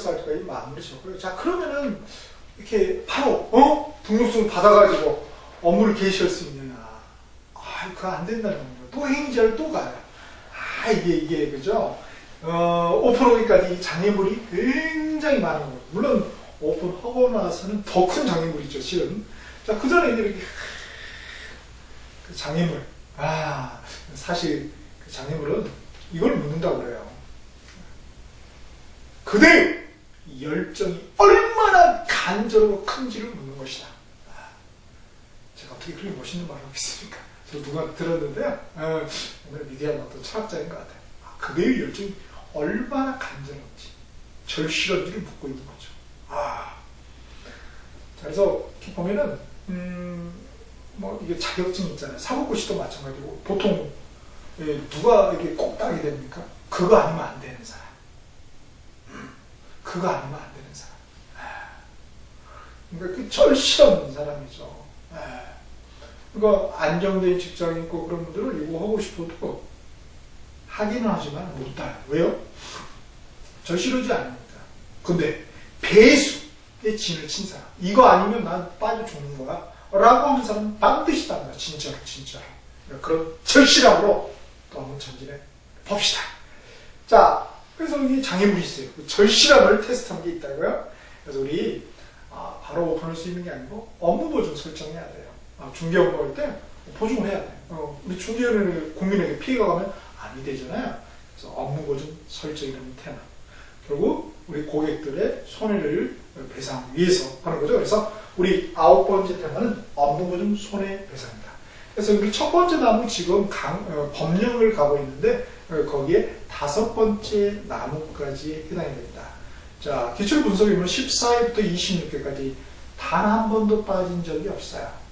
사이트가 마무리 졌고요. 자, 그러면은 이렇게 바로 등록증을 받아가지고 업무를 개시할 수 있느냐? 그거 안 된다는 겁니다. 또 행위자를 또 가요. 이게 그죠? 오픈하기까지 장애물이 굉장히 많은 거예요. 물론 오픈하고 나서는 더 큰 장애물이죠, 실은. 자, 그 전에 이렇게 그 장애물. 사실 그 장애물은 이걸 묻는다고 그래요. 그대의 열정이 얼마나 간절하고 큰지를 묻는 것이다. 제가 어떻게 그렇게 멋있는 말을 하겠습니까? 저 누가 들었는데요. 오늘 미디어는 어떤 철학자인 것 같아요. 그대의 열정이 얼마나 간절한지, 절실한지를 묻고 있는 거죠. 자, 그래서 이렇게 보면은, 이게 자격증이 있잖아요. 사법고시도 마찬가지고, 보통, 누가 이게 꼭 따게 됩니까? 그거 아니면 안 되는 사람. 그거 아니면 안 되는 사람. 그러니까 그 절실한 사람이죠. 그러니까 안정된 직장이 있고 그런 분들은 이거 하고 싶어도 하기는 하지만 못 따요. 왜요? 절실하지 않으니까. 근데 배수의 진을 친 사람. 이거 아니면 난 빠져 죽는 거야. 라고 하는 사람은 반드시 답니다. 진짜로. 그런 절실함으로 또 한번 전진해 봅시다. 자, 그래서 이게 장애물이 있어요. 그 절실함을 테스트한 게 있다고요. 그래서 우리 바로 오픈할 수 있는 게 아니고 업무 보증 설정해야 돼요. 중개 업무할 때 보증을 해야 돼요. 우리 중개를 국민에게 피해가 가면 아니 되잖아요. 그래서 업무 보증 설정이라는 테마. 결국 우리 고객들의 손해를 배상하기 위해서 하는 거죠. 그래서 우리 9번째 테마는 업무 보증 손해배상입니다. 그래서 우리 첫 번째 나무 지금 법령을 가고 있는데 거기에 5번째 나무까지 해당이 됩니다. 자, 기출 분석이면 14회부터 26회까지 단 한 번도 빠진 적이 없어요.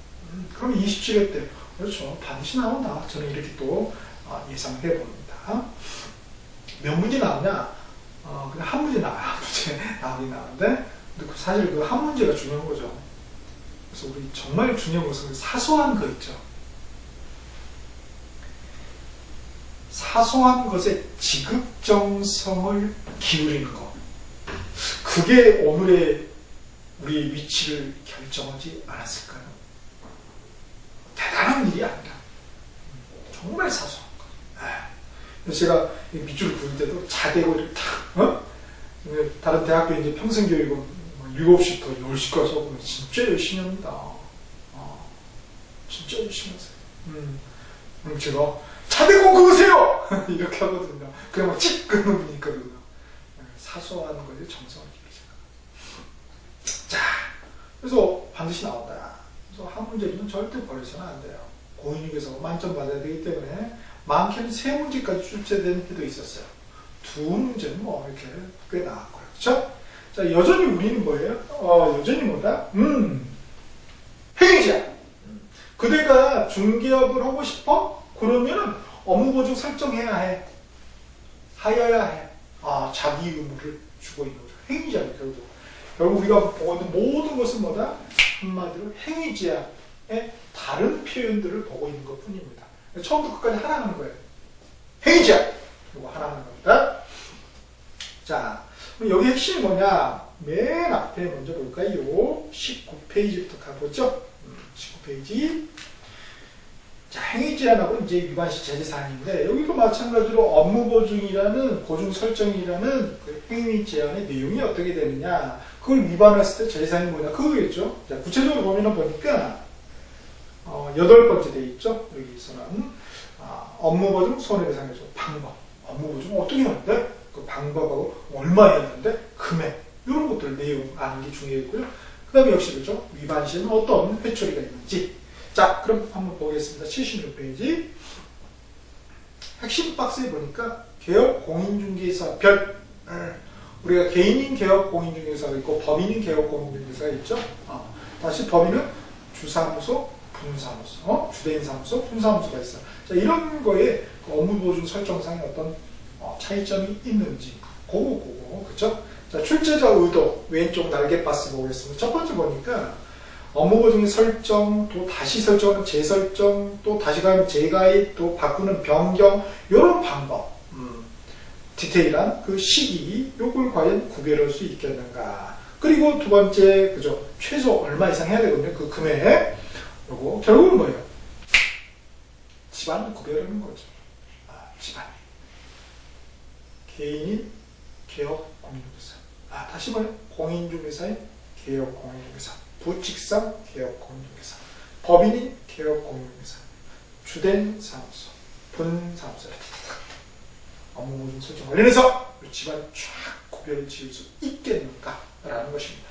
그럼 27회 때 그렇죠. 반드시 나온다. 저는 이렇게 또 예상해 봅니다. 몇 문제 나오냐? 그냥 한 문제 나와요. 한 문제 나오긴 나오는데 근데 사실 그 한 문제가 중요한 거죠. 그래서 우리 정말 중요한 것은 사소한 거 있죠. 사소한 것에 지극정성을 기울이는 것. 그게 오늘의 우리 위치를 결정하지 않았을까요? 대단한 일이 아니라 정말 사소한 것. 제가 밑줄을 그을 때도 자대고 이렇게 탁, 다른 대학교 이제 평생교육은 7시부터 10시까지 하고 진짜 열심히 합니다. 진짜 열심히 하세요. 그럼 제가 자대고 그으세요! 이렇게 하거든요. 그냥 막 칙! 끄는 분이 있거든요. 사소한 거에 정성을 기르자. 자, 그래서 반드시 나온다. 그래서 한 문제는 절대 버려서는 안 돼요. 공인중개사가 만점 받아야 되기 때문에 많게는 3문제까지 출제되는 때도 있었어요. 2문제는 이렇게 꽤 나왔고요. 그렇죠? 자, 여전히 우리는 뭐예요? 여전히 뭐다? 행위자. 그대가 중개업을 하고 싶어? 그러면은 업무보증 설정해야 해. 하여야 해. 자기 의무를 주고 있는 거죠. 행위자예요, 결국 우리가 보고 있는 모든 것은 뭐다? 한마디로 행위자의 다른 표현들을 보고 있는 것 뿐입니다. 처음부터 끝까지 하나 하는 거예요. 행위자! 이거 하나 하는 겁니다. 자, 그럼 여기 핵심이 뭐냐? 맨 앞에 먼저 볼까요? 19페이지부터 가보죠. 19페이지. 자, 행위제한하고 이제 위반시 제재사항인데, 여기도 마찬가지로 업무보증이라는, 보증 설정이라는 그 행위제한의 내용이 어떻게 되느냐. 그걸 위반했을 때 제재사항이 뭐냐. 그거겠죠. 자, 구체적으로 보니까, 8번째 돼 있죠. 여기서는, 업무보증 손해배상에서 방법. 업무보증 어떻게 하는데? 그 방법하고 얼마였는데? 금액. 이런 것들 내용 아는 게 중요했고요. 그 다음에 역시 그죠. 위반 시에는 어떤 회초리가 있는지. 자, 그럼 한번 보겠습니다. 76페이지. 핵심 박스에 보니까 개업 공인중개사 별. 우리가 개인인 개업 공인중개사가 있고 법인인 개업 공인중개사가 있죠. 다시 법인은 주사무소, 분사무소, 주대인 사무소, 분사무소가 있어요. 자, 이런 거에 그 업무보증 설정상에 어떤 차이점이 있는지 그거 그쵸? 자, 출제자 의도 왼쪽 날개 박스 보겠습니다. 첫 번째 보니까 업무보증의 설정, 또 다시 설정하는 재설정, 또 다시 가면 재가입, 또 바꾸는 변경 이런 방법. 디테일한 그 시기, 요걸 과연 구별할 수 있겠는가. 그리고 두 번째, 그죠? 최소 얼마 이상 해야 되거든요. 그 금액. 요거, 결국은 뭐예요? 집안을 구별하는 거죠. 집안. 개인인 개업공인중개사. 다시 말해 공인중개사인 개업공인중개사. 부칙상 개업공인중개사. 법인인 개업공인중개사. 주된 사무소, 분사무소. 업무 모든 설정 관련해서 집안 쫙 구별 지을 수 있겠는가라는 것입니다.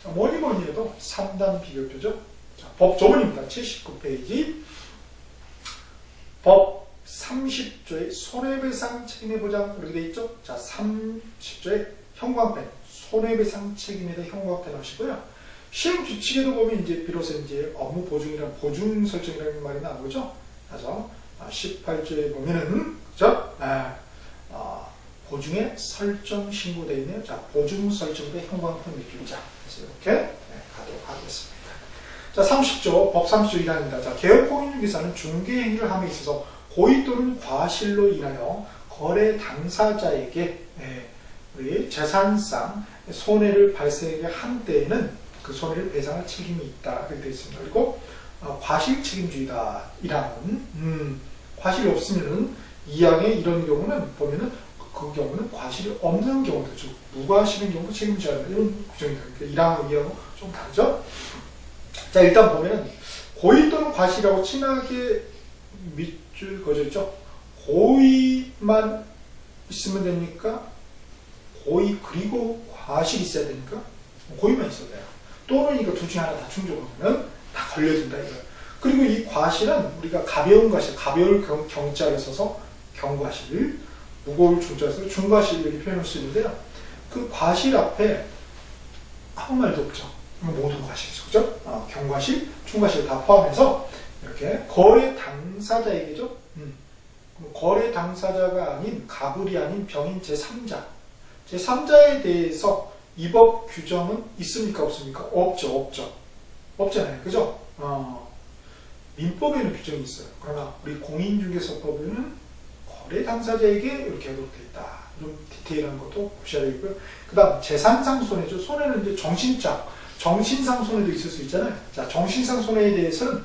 자, 뭐니 해도 3단 비교표죠. 자, 법 조문입니다. 79페이지. 법 30조의 손해배상 책임의 보장 이렇게 되어 있죠. 자, 30조의 형광펜 손해배상 책임에 대해 형광펜 하시고요. 시행 규칙에도 보면 이제 비로소 이제 업무 보증이란 보증 설정이라는 말이 나오죠. 그래서 18조에 보면은 그죠? 보증에 설정 신고되어 있네요. 자, 보증 설정대 형광펜 몇 줄자. 그래서 이렇게 가도록 하겠습니다. 자, 30조, 법 30조 1항입니다. 자, 개업공인중개사는 중개행위를 함에 있어서 고의 또는 과실로 인하여 거래 당사자에게 우리 재산상 손해를 발생하게 한 때에는 그 손해를 배상할 책임이 있다. 그렇게 되어 있습니다. 그리고 과실 책임주의다. 1항은 과실이 없으면은 2항의 이런 경우는 보면은 그 경우는 과실이 없는 경우도 즉 무과실인 경우도 책임져야 한다. 이런 규정이 됩니다. 1항하고 2항하고 좀 다르죠? 자, 일단 보면은 고의 또는 과실이라고 진하게 밑줄 그어졌죠? 고의만 있으면 됩니까? 고의 그리고 과실이 있어야 됩니까? 고의만 있어야 돼요. 또는 이거 둘 중에 하나 다 충족하면 다 걸려진다 이거예요. 그리고 이 과실은 우리가 가벼운 과실, 가벼울 경자를 써서 경과실, 무거울 중자를 써서 중과실 이렇게 표현할 수 있는데요. 그 과실 앞에 아무 말도 없죠. 모든 과실이죠. 그죠? 경과실, 중과실 다 포함해서 이렇게 거래 당사자에게죠. 거래 당사자가 아닌 가불이 아닌 병인 제3자. 제3자에 대해서 이 법 규정은 있습니까? 없습니까? 없죠. 없잖아요. 그죠? 민법에는 규정이 있어요. 그러나 우리 공인중개사법에는 거래 당사자에게 이렇게 하도록 되어 있다. 좀 디테일한 것도 보셔야 되고요. 그 다음 재산상 손해죠. 손해는 이제 정신상 손해도 있을 수 있잖아요. 자, 정신상 손해에 대해서는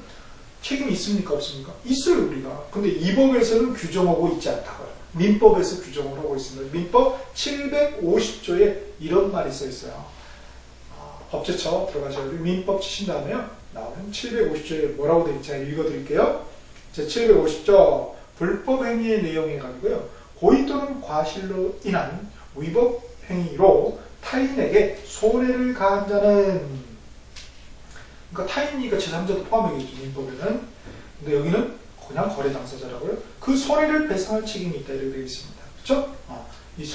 책임이 있습니까? 없습니까? 있어요, 우리가. 근데 이 법에서는 규정하고 있지 않다고요. 민법에서 규정을 하고 있습니다. 민법 750조에 이런 말이 써 있어요. 법제처 들어가셔서 민법 치신 다음에요. 나오면 750조에 뭐라고 되어 있는지 읽어드릴게요. 제 750조 불법 행위의 내용에 가지고요. 고의 또는 과실로 인한 위법 행위로 타인에게 손해를 가한 자는, 그러니까 타인이니까 제3자도 포함이겠죠. 민법에는. 근데 여기는 그냥 거래 당사자라고요. 그 손해를 배상할 책임이 있다 이렇게 되어 있습니다. 그렇죠? 이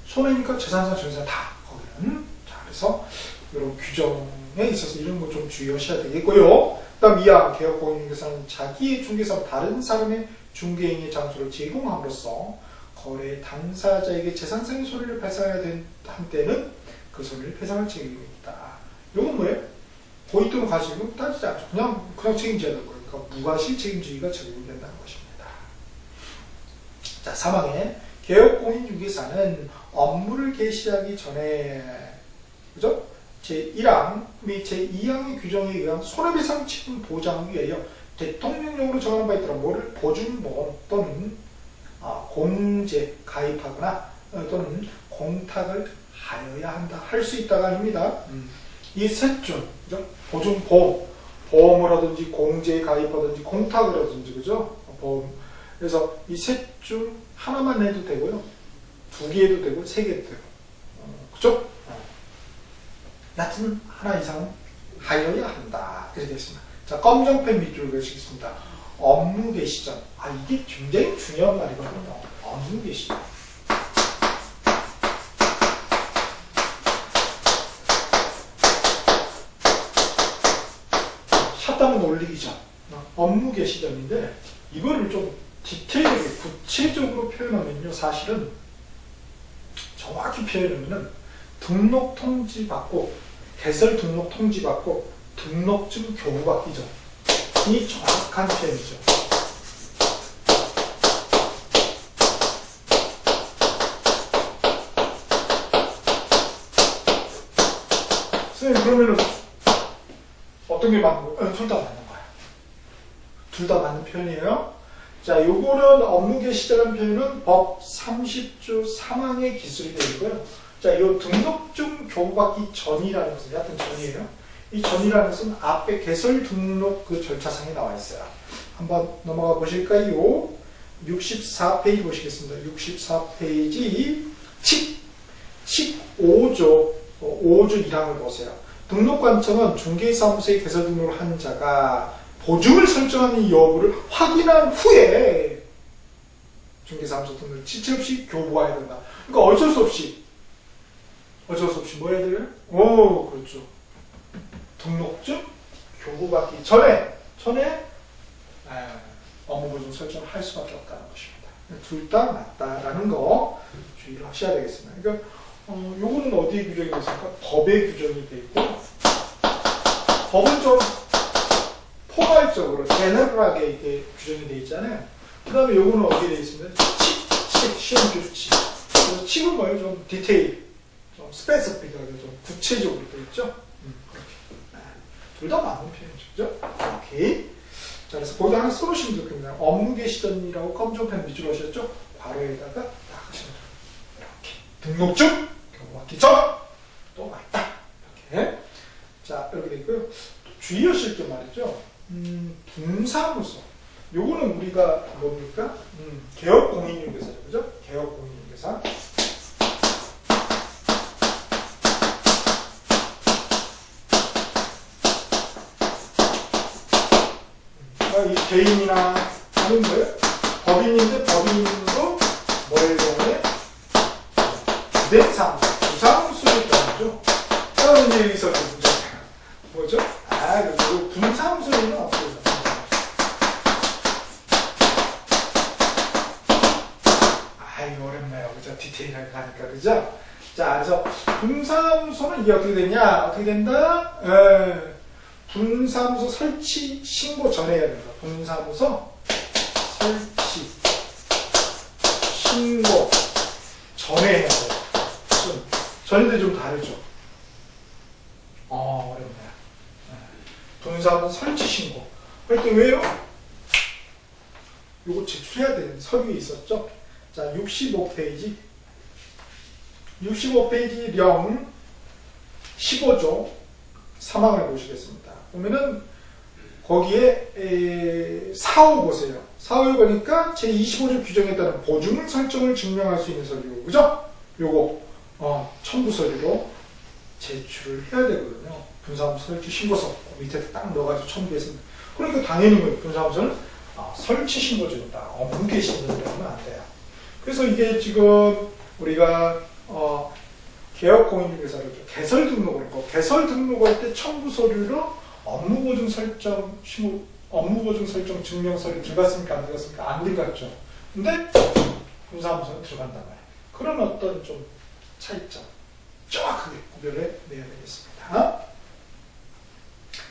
손해니까 재산상 정산 다 거기는. 자, 그래서 이런 규정에 있어서 이런 거 좀 주의하셔야 되겠고요. 그다음 2항 개업공인중개사는 자기의 중개사와 다른 사람의 중개행위 장소를 제공함으로써 거래 당사자에게 재산상의 손해를 발생해야 한 때는 그 손해를 배상할 책임이 있다. 이건 뭐예요? 고의 또는 과실은 따지지 않죠. 그냥 책임져야 될 거예요. 그러니까 무과실 책임주의가 적용이 된다는 것입니다. 자, 3항에 개업공인중개사는 업무를 개시하기 전에, 그죠? 제1항 및 제2항의 규정에 의한 손해배상 책임 보장하기 위하여 대통령령으로 정한 바 있더라 뭐를 보증보험 또는 공제 가입하거나 또는 공탁을 하여야 한다. 할 수 있다가 아닙니다. 이 셋 중, 그죠? 보증보험, 보험을 하든지 공제에 가입하든지 공탁을 하든지, 그죠? 보험. 그래서 이 셋 중 하나만 해도 되고요. 2개 해도 되고 3개 해도 되고. 그죠? 여하튼 하나 이상은 하여야 한다. 이렇게 되어 있습니다. 자, 검정펜 밑줄을 그리시겠습니다. 업무 개시전. 이게 굉장히 중요한 말이거든요. 업무 개시전. 샷다운 올리기 전. 업무 개시전인데, 이거를 좀 디테일하게 구체적으로 표현하면요. 사실은 정확히 표현하면은 등록 통지 받고, 개설 등록 통지 받고, 등록증 교부 받기죠. 이 정확한 표현이죠. 선생님, 그러면은 어떤 게 맞는 거예요? 둘 다 맞는 거예요. 둘 다 맞는 표현이에요. 자, 요거는 업무 개시자라는 표현은 법 30조 3항의 기술이 되고요. 자, 요 등록증 교부받기 전이라는 것은 하여튼 전이에요. 이 전이라는 것은 앞에 개설 등록 그 절차상에 나와 있어요. 한번 넘어가 보실까요? 64페이지 보시겠습니다. 64페이지 칙 5조 1항을 보세요. 등록관청은 중개사무소에 개설 등록을 한 자가 보증을 설정하는 여부를 확인한 후에 중개사무소 등록을 지체 없이 교부해야 된다. 그러니까 어쩔 수 없이 뭐 해야 돼요? 오, 그렇죠. 등록증 교부받기 전에 업무보증 설정을 할 수밖에 없다는 것입니다. 둘 다 맞다라는 거 주의를 하셔야 되겠습니다. 그러니까 요거는 어디에 규정이 되어 있습니까? 법에 규정이 되어 있고, 법은 좀 포괄적으로 제너럴하게 이렇게 규정이 되어 있잖아요. 그 다음에 요거는 어디에 되어 있습니다? 시험 규칙. 그래서 칙은 뭐예요? 좀 디테일, 좀 스페시픽하게 좀 구체적으로 되어 있죠. 그렇게. 둘 다 맞는 표현이죠. 오케이. 자, 그래서 거기 하나 써놓으시면 좋겠네요. 업무 개시전이라고 검정펜 밑으로 하셨죠? 괄호에다가 딱 하시면 돼요. 이렇게. 등록증 교부받기 전 또 맞다. 이렇게. 자, 이렇게 되어 있고요. 주의하실 게 말이죠. 분사무소. 요거는 우리가 뭡니까? 개업공인중개사죠. 그죠? 개업공인중개사. 이 개인이나 하는 거예요. 법인인데 법인으로 뭐의 경우에 주택사무소, 부사무소의 경우죠. 그러면 이제 여기서 문제가 뭐죠? 그리고 분사무소에는 어떻게 되죠? 이거 어렵네요. 그죠? 디테일하게 가니까, 그죠? 자, 그래서 분사무소는 이게 어떻게 되냐? 어떻게 된다? 분사무소 설치 신고 전에 해야 된다. 분사무소 설치 신고 전에 해야 돼요. 전인데 좀 다르죠? 어렵네요. 분사무소 설치 신고. 할 때 왜요? 요거 제출해야 되는 서류에 있었죠? 자, 65페이지 65페이지령 15조 3항을 보시겠습니다. 보면은 거기에 4호 보세요. 4호에 보니까 제25조 규정에 따른 보증 설정을 증명할 수 있는 서류, 그죠? 요거 첨부 서류로 제출을 해야 되거든요. 분사무소 설치 신고서 밑에 딱 넣어가지고 첨부했습니다. 그러니까 당연히 분사무소는 설치 신고제도다. 업무 개시제도를 하면 안 돼요. 그래서 이게 지금 우리가 개업공인중개사를 개설 등록을 하고, 개설 등록할 때 첨부 서류로 업무보증 설정 증명 서류 들어갔습니까? 안 들어갔습니까? 안 들어갔죠. 근데 분사무소는 들어간단 말이에요. 그런 어떤 좀 차이점 정확하게 구별해 내야 되겠습니다.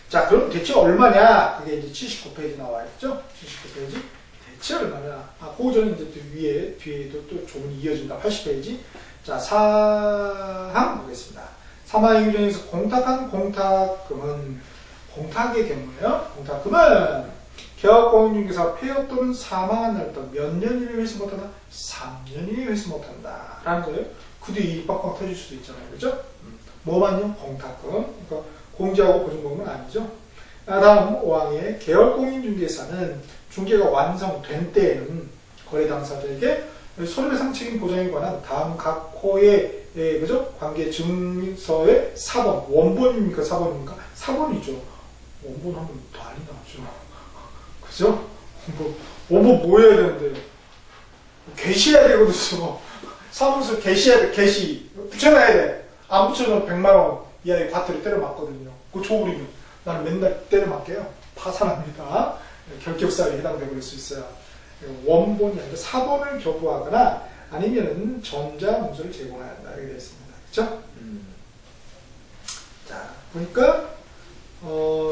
자, 그럼 대체 얼마냐? 그게 이제 79페이지 나와 있죠? 79페이지. 대체 얼마냐? 그 전에 이제 뒤에도 또 조문이 이어진다. 80페이지. 자, 4항 보겠습니다. 3항의 규정에서 공탁한 공탁금은 공탁의 경우에요. 공탁금은 개업공인중개사 폐업 또는 사망한 날부터 몇 년 이내에 회수 못한다? 3년 이내에 회수 못한다. 라는 거예요. 그 뒤에 일이 빡빡 터질 수도 있잖아요. 그죠? 뭐만요? 공탁금. 그러니까 공제하고 보증금은 아니죠. 다음 5항의 개업공인중개사는 중개가 완성된 때에는 거래 당사자에게 손해배상 책임 보장에 관한 다음 각 호의 그죠? 관계 증서의 4번, 원본입니까? 4번입니까? 4번이죠. 원본 하면 난리 나죠. 그죠? 원본 뭐 해야 되는데? 게시해야 되거든요. 사무소 게시해야 돼, 게시. 붙여놔야 돼. 안 붙여놓으면 100만원 이하의 과태료 때려 맞거든요. 그거 줘버리면. 나는 맨날 때려 맞게요. 파산합니다. 결격사에 해당되고 그럴 수 있어요. 원본이 아니라 사본을 교부하거나 아니면은 전자문서를 제공해야 한다. 이렇게 되어 있습니다. 그렇죠? 자, 보니까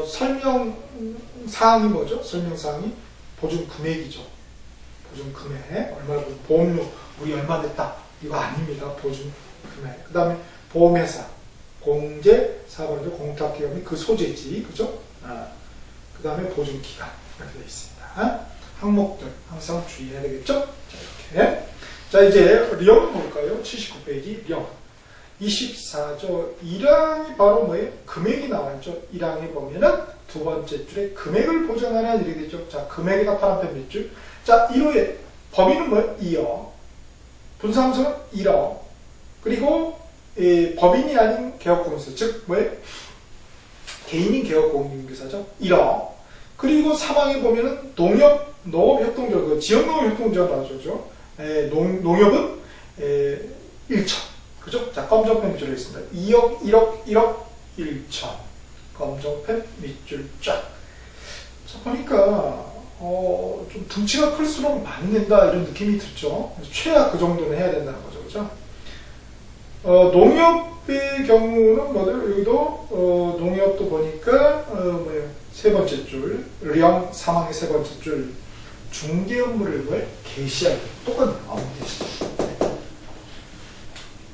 설명사항이 뭐죠? 설명사항이 보증 금액이죠. 보증 금액. 얼마 보험료 우리 얼마 냈다. 이거 아닙니다. 보증 금액. 그 다음에 보험회사. 공제, 4번은 공탁기업 및 그 소재지, 그죠? 그 다음에 보증기간 이렇게 되어 있습니다. 항목들 항상 주의해야 되겠죠? 자, 이렇게. 자, 이제 령 볼까요? 79페이지 령. 24조 1항이 바로 뭐예요? 금액이 나와있죠. 1항에 보면은 두 번째 줄에 금액을 보장하는 이렇게 되죠. 자, 금액에다 파란펜 몇 줄? 자, 1호에 범위는 뭐예요? 2억. 분사함수는 1억. 그리고 법인이 아닌 개업공사, 즉 뭐예요? 개인인 개업공인중개사죠. 1억. 그리고 3항에 보면은 농업협동조합, 그 지역농업협동조합이죠. 농협은 1천. 그죠? 자, 검정펜 밑줄 있습니다. 2억, 1억, 1억, 1천. 검정펜 밑줄 쫙. 자, 보니까, 좀 등치가 클수록 많이 낸다, 이런 느낌이 들죠. 최악 그 정도는 해야 된다는 거죠. 그죠? 농협의 경우는 뭐죠? 여기도, 농협도 보니까, 세 번째 줄, 령, 사망의 세 번째 줄, 중개 업무를 개시하기. 똑같네요. 아무 개시.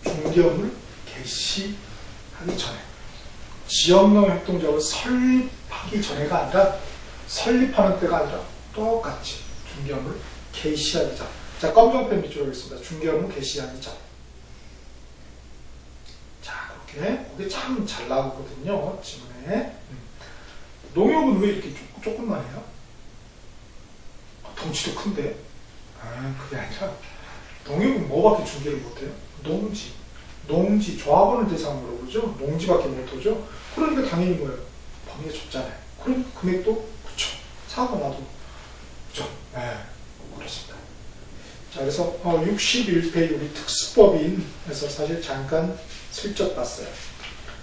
중개 업무를 개시하기 전에. 지역농협동조합을 설립하기 전에가 아니라, 설립하는 때가 아니라, 똑같이 중개 업무를 개시하기 전. 자, 검정펜 밑줄 하겠습니다. 중개 업무 개시하기 전. 자, 그렇게. 그게 참 잘 나오거든요. 지문에. 농협은 왜 이렇게 조금만 해요? 덩치도 큰데? 그게 아니라, 농협은 뭐밖에 중개를 못해요? 농지, 조합원을 대상으로 그러죠? 농지밖에 못하죠? 그러니까 당연히 뭐예요? 범위가 좁잖아요. 그럼 금액도, 그쵸. 사고 나도, 그쵸. 그렇습니다. 자, 그래서, 61페이지 우리 특수법인에서 사실 잠깐 슬쩍 봤어요.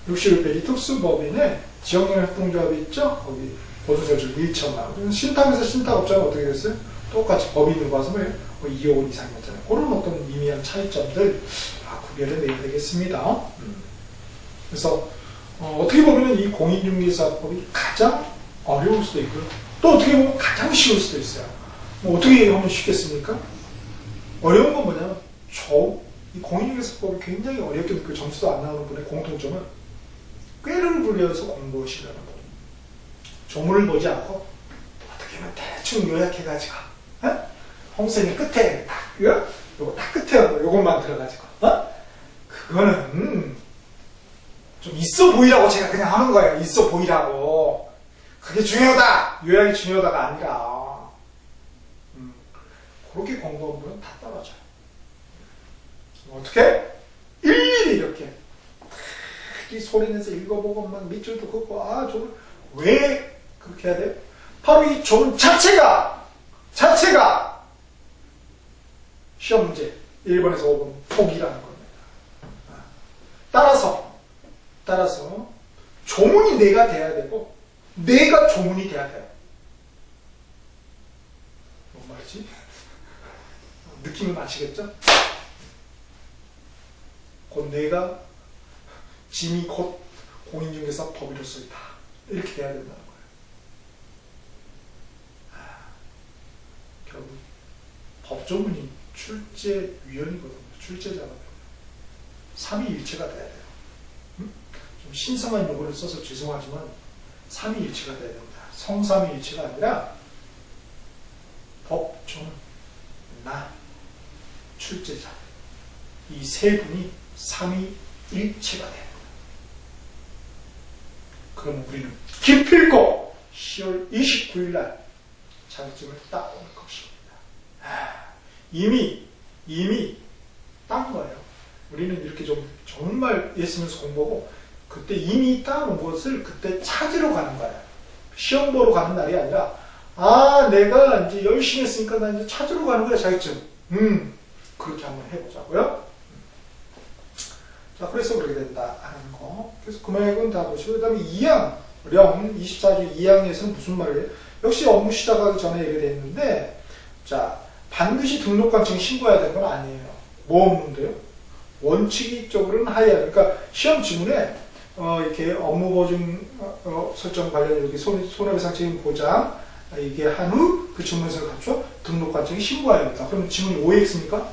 61페이지 특수법인에 지역농협동조합이 있죠? 거기 보조세율 1천만. 신탁에서 신탁업자는 어떻게 됐어요? 똑같이 법인으로 봐서 뭐예요? 2억 원 이상이었잖아요. 그런 어떤 미미한 차이점들 구별을 내야 되겠습니다. 그래서 어떻게 보면 이 공인중개사법이 가장 어려울 수도 있고요. 또 어떻게 보면 가장 쉬울 수도 있어요. 뭐 어떻게 하면 쉽겠습니까? 어려운 건 뭐냐면 이 공인중개사법이 굉장히 어렵게 느끼고 점수도 안 나오는 분의 공통점은 꾀를 부려서 공부하시려는 거. 조문을 보지 않고 어떻게 하면 대충 요약해가지고 홍선이 끝에 딱 요거 딱 끝에 요것만 들어가지고 그거는 좀 있어 보이라고 제가 그냥 하는 거예요. 있어 보이라고. 그게 중요하다. 요약이 중요하다가 아니라 그렇게 공부한 분은 다 떨어져요. 어떻게? 일일이 이렇게 이 소리내서 읽어보고 막 밑줄도 긋고 저걸 왜 그렇게 해야 돼요? 바로 이 조문 자체가 시험 문제 1번에서 5번 포기라는 겁니다. 따라서 조문이 내가 돼야 되고 내가 조문이 돼야 돼요. 뭔 말이지? 느낌은 아시겠죠? 곧 내가 짐이 곧 공인중개사 법인으로서 있다. 이렇게 돼야 된다는 거예요. 결국 법조문이 출제위원이거든요. 출제자가 돼요. 삼위일체가 돼야 돼요. 좀 신성한 용어를 써서 죄송하지만 삼위일체가 돼야 됩니다. 성삼위일체가 아니라 법조문, 나, 출제자 이 세 분이 삼위일체가 돼야 됩니다. 그럼 우리는 기필코 10월 29일 날 자격증을 따올 것입니다. 이미 딴 거예요. 우리는 이렇게 좀 정말 예수면서 공부하고 그때 이미 따놓은 것을 그때 찾으러 가는 거예요. 시험 보러 가는 날이 아니라 내가 이제 열심히 했으니까 나 이제 찾으러 가는 거야 자격증. 그렇게 한번 해보자고요. 자, 그래서 그렇게 된다 하는 거. 그래서 금액은 다 보시고, 그 다음에 2항, 령 24조 2항에서는 무슨 말이에요? 역시 업무 시작하기 전에 이렇게 돼 있는데, 자, 반드시 등록관청에 신고해야 되는 건 아니에요. 뭐 없는데요? 원칙적으로는 하여야. 그러니까 시험 지문에 이렇게 업무보증 설정 관련 이렇게 손해배상 책임 보장 이게 한 후 그 증명서를 갖춰 등록관청에 신고해야 합니다. 그러면 지문이 OX입니까?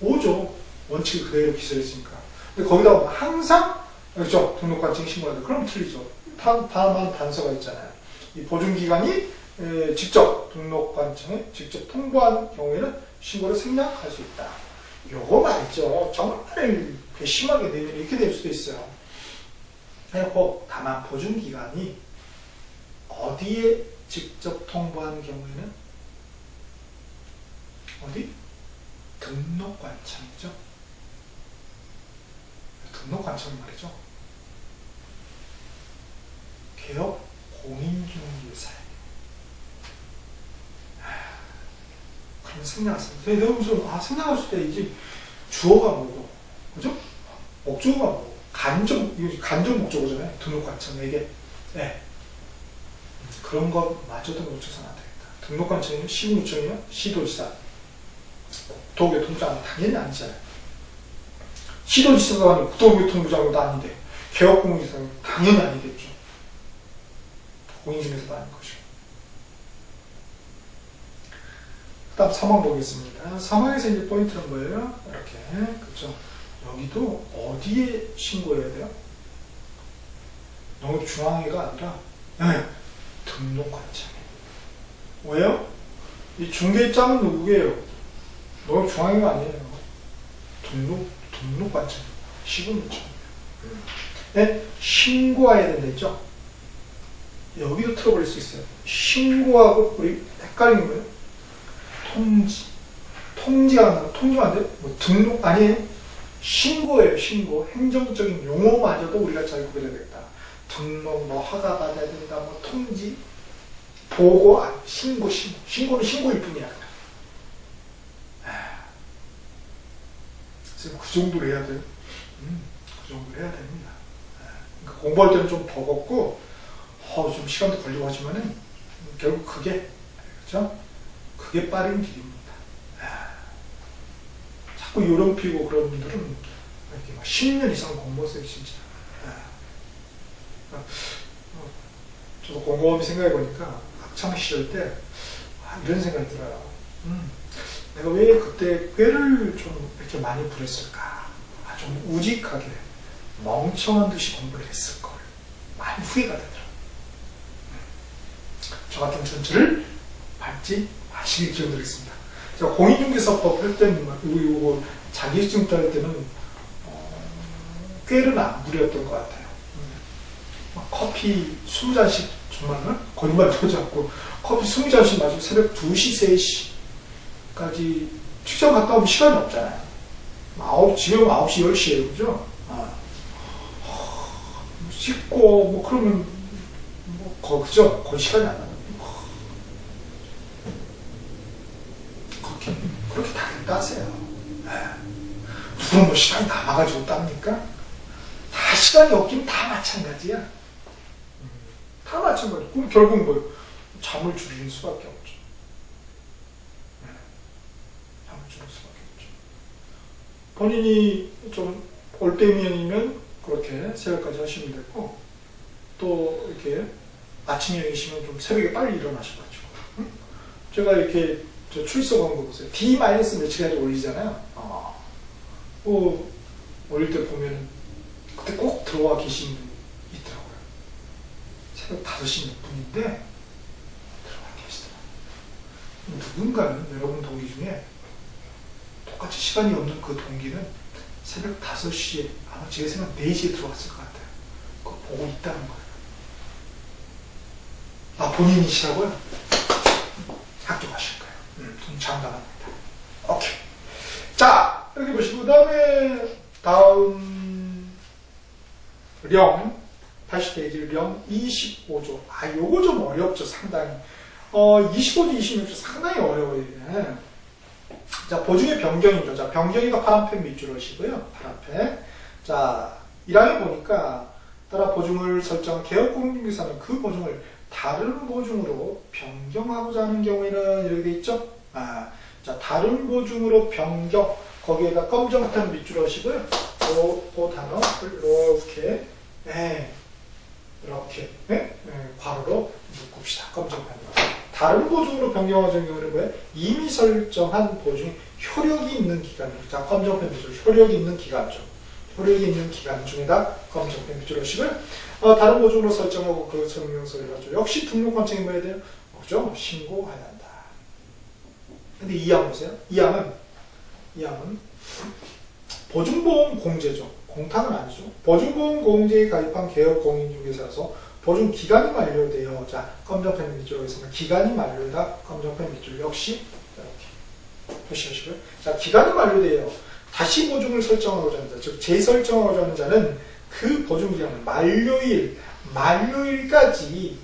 O죠. 원칙이 그대로 기술했으니까. 근데 거기다 항상 그렇죠? 등록관청 신고해야 돼. 그럼 틀리죠. 다만 단서가 있잖아요. 이 보증기관이 직접 등록관청에 직접 통보한 경우에는 신고를 생략할 수 있다. 요거 말이죠. 정말 괘씸하게 되면 이렇게 될 수도 있어요. 혹 다만 보증기관이 어디에 직접 통보하는 경우에는 어디? 등록관청이죠. 등록관청 말이죠. 개업 공인중개사예요. 그러면 생략했습니다. 내가 무슨 생략했을 때 이제 주어가 뭐고, 그죠? 목적어가 뭐고, 간접 목적어잖아요. 등록관청에게. 네. 그런 것마저도 놓쳐서는 안 되겠다. 등록관청이면 시군구청이면 시도지사, 국토교통부장은 당연히 아니잖아요. 시도지사가 아니고 국토교통부장도 아닌데 개업공인중개사는 당연히 아니겠죠. 공인중개사도 아닌 것이고. 그 다음 3항 보겠습니다. 3항에서 이제 포인트는 뭐예요? 이렇게, 그렇죠. 여기도 어디에 신고해야 돼요? 너무 중앙에가 아니라 등록관청에. 왜요? 이 중개자는 누구예요? 너무 중앙에가 아니에요. 등록관청, 시군구청. 네? 신고해야 된다 했죠? 여기도 틀어버릴 수 있어요. 신고하고 우리 헷갈리는 거예요. 통지가 안 돼? 뭐 등록, 아니에요. 신고예요, 신고. 행정적인 용어마저도 우리가 잘 구별해야 되겠다. 등록, 허가 받아야 된다, 통지, 보고, 신고. 신고는 신고일 뿐이야. 그래서 그 정도로 해야 돼요. 그 정도로 해야 됩니다. 그러니까 공부할 때는 좀 버겁고, 좀 시간도 걸리고 하지만은, 결국 그게, 그죠? 그게 빠른 길입니다. 자꾸 요령 피우고 그런 분들은 이렇게 막 10년 이상 공부했어요, 진짜. 저도 곰곰이 생각해보니까 학창 시절 때 이런 생각이 들어요. 내가 왜 그때 꾀를 좀 이렇게 많이 부렸을까? 좀 우직하게 멍청한 듯이 공부를 했을걸. 많이 후회가 되더라고요. 저 같은 전철을 밟지 마시길 기원드리겠습니다. 제가 공인중개사법 할 때는, 이거 자격증 딸 때는, 꾀를 안 부렸던 것 같아요. 커피 20잔씩, 정말, 거짓말 하지 않고, 커피 20잔씩 마시고 새벽 2시, 3시까지 출장 갔다 오면 시간이 없잖아요. 지금 9시, 10시에요. 그죠? 씻고, 그러면, 그죠? 거의 시간이 안 나요. 그렇게 다들 따세요. 누구는 시간이 남아가지고 땁니까? 다 시간이 없기는 다 마찬가지야. 다 마찬가지. 그럼 결국 뭐예요? 잠을 줄이는 수밖에 없죠. 잠을 줄이는 수밖에 없죠. 본인이 좀 올빼미형이면 그렇게 새벽까지 하시면 되고, 또 이렇게 아침형이시면 좀 새벽에 빨리 일어나셔가지고. 제가 이렇게 출석한 거 보세요. D- 며칠까지 올리잖아요. 올릴 때 보면 그때 꼭 들어와 계신 분이 있더라고요. 새벽 5시 몇 분인데 들어와 계시더라고요. 누군가는 여러분 동기 중에 똑같이 시간이 없는 그 동기는 새벽 5시에, 아마 제 생각 4시에 들어왔을 것 같아요. 그거 보고 있다는 거예요. 본인이시라고요? 합격하실 거예요. 장담합니다. 오케이. 자, 이렇게 보시고, 그 다음에, 다음, 80페이지, 25조. 요거 좀 어렵죠, 상당히. 25조, 26조 상당히 어려워요, 이게. 자, 보증의 변경이죠. 자, 변경이가 파란펜 밑줄을 하시고요. 파란펜. 자, 1항에 보니까, 따라 보증을 설정한 개업공인중개사는 그 보증을 다른 보증으로 변경하고자 하는 경우에는 이렇게 돼 있죠? 자, 다른 보증으로 변경, 거기에다 검정펜 밑줄 하시고요. 그 단어를 이렇게, 괄호로 묶읍시다. 검정펜으로. 다른 보증으로 변경하는 경우는 뭐예요? 이미 설정한 보증이 효력이 있는 기간이죠. 자, 검정펜 밑줄, 효력이 있는 기간이죠. 효력이 있는 기간 중에다 검정펜 밑줄 식을 다른 보증으로 설정하고 그 성명서를 가지고 역시 등록관청이 뭐 해야 돼요? 없죠? 신고해야 한다. 근데 이 항 보세요. 이 항은 보증보험 공제죠. 공탁은 아니죠. 보증보험 공제에 가입한 개업 공인중개사라서 보증 기간이 만료되어 자 검정펜 밑줄로 있으면 기간이 만료다 검정펜 밑줄 역시 이렇게 표시하시고요. 자 기간이 만료되어 다시 보증을 설정하고자 하는 자, 즉 재설정하고자 하는 자는 그 보증기간을 만료일까지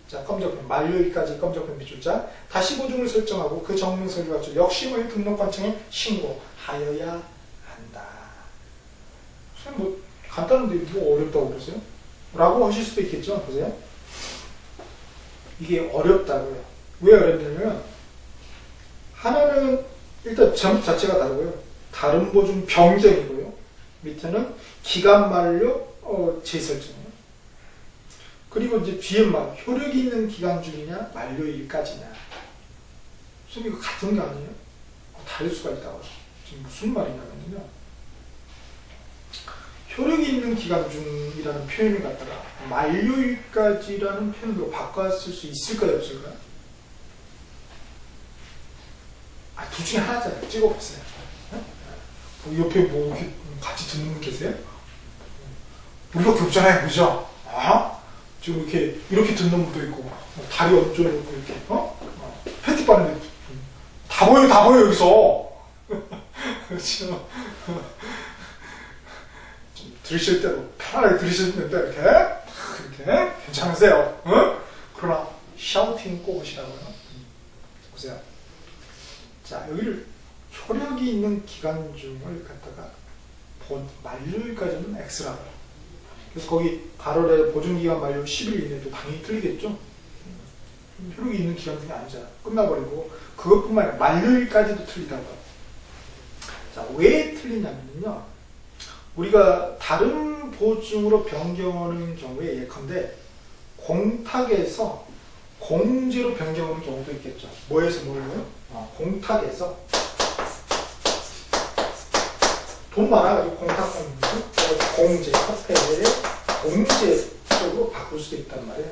자 검정펜 만료일까지 검정펜 밑줄자 다시 보증을 설정하고 그 정명서를 가지고 역시 뭐 등록관청에 신고하여야 한다. 뭐 간단한데 뭐 어렵다고 그러세요? 라고 하실 수도 있겠죠. 보세요. 이게 어렵다고요. 왜 어렵냐면 하나는 일단 점 자체가 다르고요. 다른 보증 병정이고요. 밑에는 기간 만료 재설정이에요. 그리고 이제 뒤에 말 효력이 있는 기간 중이냐 만료일까지냐. 선생님 이거 같은 게 아니에요? 다를 수가 있다고. 지금 무슨 말이냐면요. 효력이 있는 기간 중이라는 표현을 갖다가 만료일까지라는 표현으로 바꿨을 수 있을까요, 없을까요? 둘 중에 하나잖아요. 찍어보세요. 옆에 뭐 이렇게 같이 듣는 분 계세요? 우리밖에 없잖아요, 그죠? 지금 이렇게 듣는 분도 있고, 다리 얹어놓고 이렇게, 팬티 빠는데 다 보여, 여기서. 그렇죠? 들으실 때도 편하게 들으시는데 이렇게 괜찮으세요? 그러나 샤우팅 꼭 하시라고요. 보세요. 자 여기를 효력이 있는 기간 중을 갖다가 만료일까지는 X라고요. 그래서 거기 가로에 보증기간 만료 10일 이내도 당연히 틀리겠죠. 효력이 있는 기간 중이 아니잖아. 끝나버리고 그것뿐만 아니라 만료일까지도 틀리다고요. 자 왜 틀리냐면요. 우리가 다른 보증으로 변경하는 경우에 예컨대 공탁에서 공제로 변경하는 경우도 있겠죠. 뭐에서 뭘로요? 공탁에서 돈 많아가지고 공탁 공제, 화폐를 공제적으로 바꿀 수도 있단 말이에요.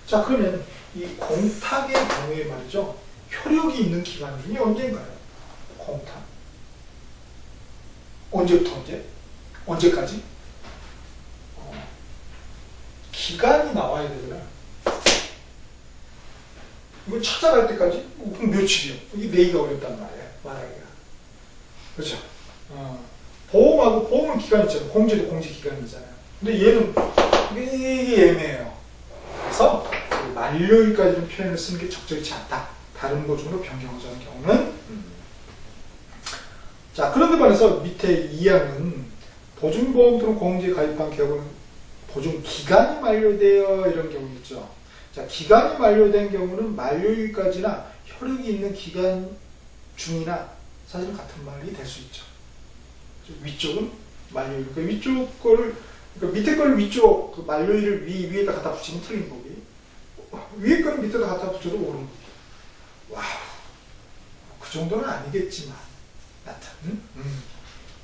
자 그러면 이 공탁의 경우에 말이죠. 효력이 있는 기간 중에 언제인가요? 공탁. 언제부터 언제? 언제까지? 기간이 나와야 되잖아. 이거 찾아갈 때까지? 그럼 며칠이요? 이게 내기가 어렵단 말이에요. 말하기가. 그렇죠? 보험은 기간이 있잖아요. 공제도 공제 기간이 있잖아요. 근데 얘는 이게 애매해요. 그래서 만료일까지는 표현을 쓰는 게 적절치 않다. 다른 보증으로 변경하자는 경우는 자 그런데 반해서 밑에 2항은 보증보험 또는 공제에 가입한 기업은 보증 기간이 만료되어 이런 경우 있죠. 자, 기간이 만료된 경우는 만료일까지나 효력이 있는 기간 중이나 사실 같은 말이 될 수 있죠. 위쪽은 만료일. 그러니까 위쪽 거를 그러니까 밑에 거를 위쪽 그 만료일을 위에다 갖다 붙이면 틀린 거기. 위에 거는 밑에다 갖다 붙여도 옳은 거기. 와우. 그 정도는 아니겠지만 여튼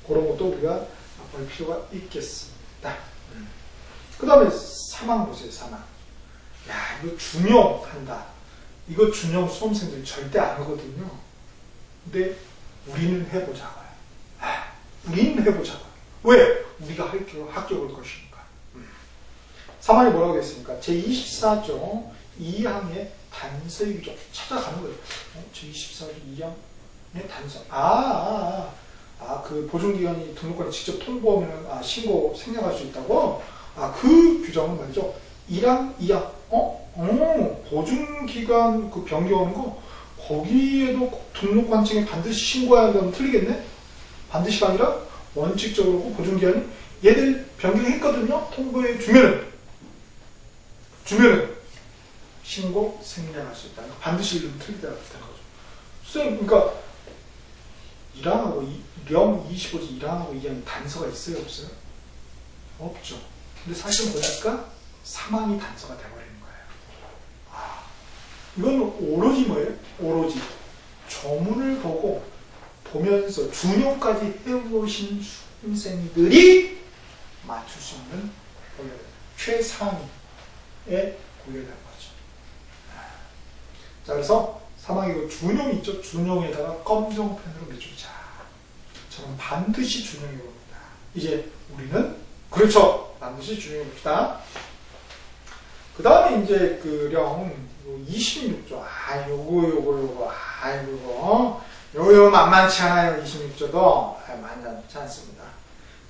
그런 것도 우리가 볼 필요가 있겠습니다. 그 다음에 사망 보세요. 사망. 야 이거 준용한다. 이거 준용 수험생들이 절대 안 하거든요. 근데 우리는 해보자고요. 우리는 해보자고요. 왜? 우리가 합격할 것이니까. 사망이 뭐라고 했습니까? 제24조 2항의 단서의 규정 찾아가는 거예요. 제24조 2항의 단서. 그 보증기관이 등록관에 직접 통보하면 신고 생략할 수 있다고? 그 규정은 말이죠. 1항, 2항. 보증기관 그 변경하는 거 거기에도 등록관청에 반드시 신고해야 한다면 틀리겠네? 반드시가 아니라 원칙적으로 보증기관이 얘들 변경했거든요? 통보해 주면은 신고 생략할 수 있다. 반드시 이러면 틀리다는 거죠. 선생님, 그러니까 1항하고 25지 1항하고 2항 단서가 있어요? 없어요? 없죠. 근데 사실 보니까 사망이 단서가 돼버리는 거예요. 이건 오로지 뭐예요? 오로지 조문을 보면서 준용까지 해보신 선생들이 맞출 수 있는 고려대 최상위에 고려된 거죠. 자, 그래서 3학기 준용 있죠? 준용에다가 검정 펜으로 맺주자. 저는 반드시 준용해 봅니다. 이제 우리는 그렇죠. 반드시 준용해 봅시다. 그 다음에 이제 그령 26조. 요거 만만치 않아요. 26조도 만만치 않습니다.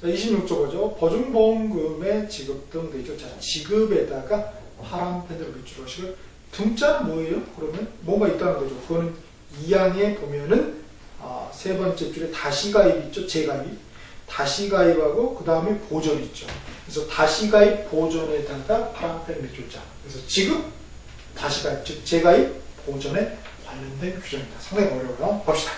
자, 26조 뭐죠? 보증보험금의 지급 등 되죠. 자, 지급에다가 파란 펜으로 밑줄을 하시고 등자는 뭐예요? 그러면 뭔가 있다는 거죠. 그거는 2항에 보면은 세 번째 줄에 다시 가입 있죠. 재가입. 다시 가입하고 그 다음에 보전 있죠. 그래서 다시 가입 보전에다가 파란 펜 밑줄자. 그래서 지급, 다시 가입, 즉 재가입, 보전에 관련된 규정입니다. 상당히 어려워요. 봅시다.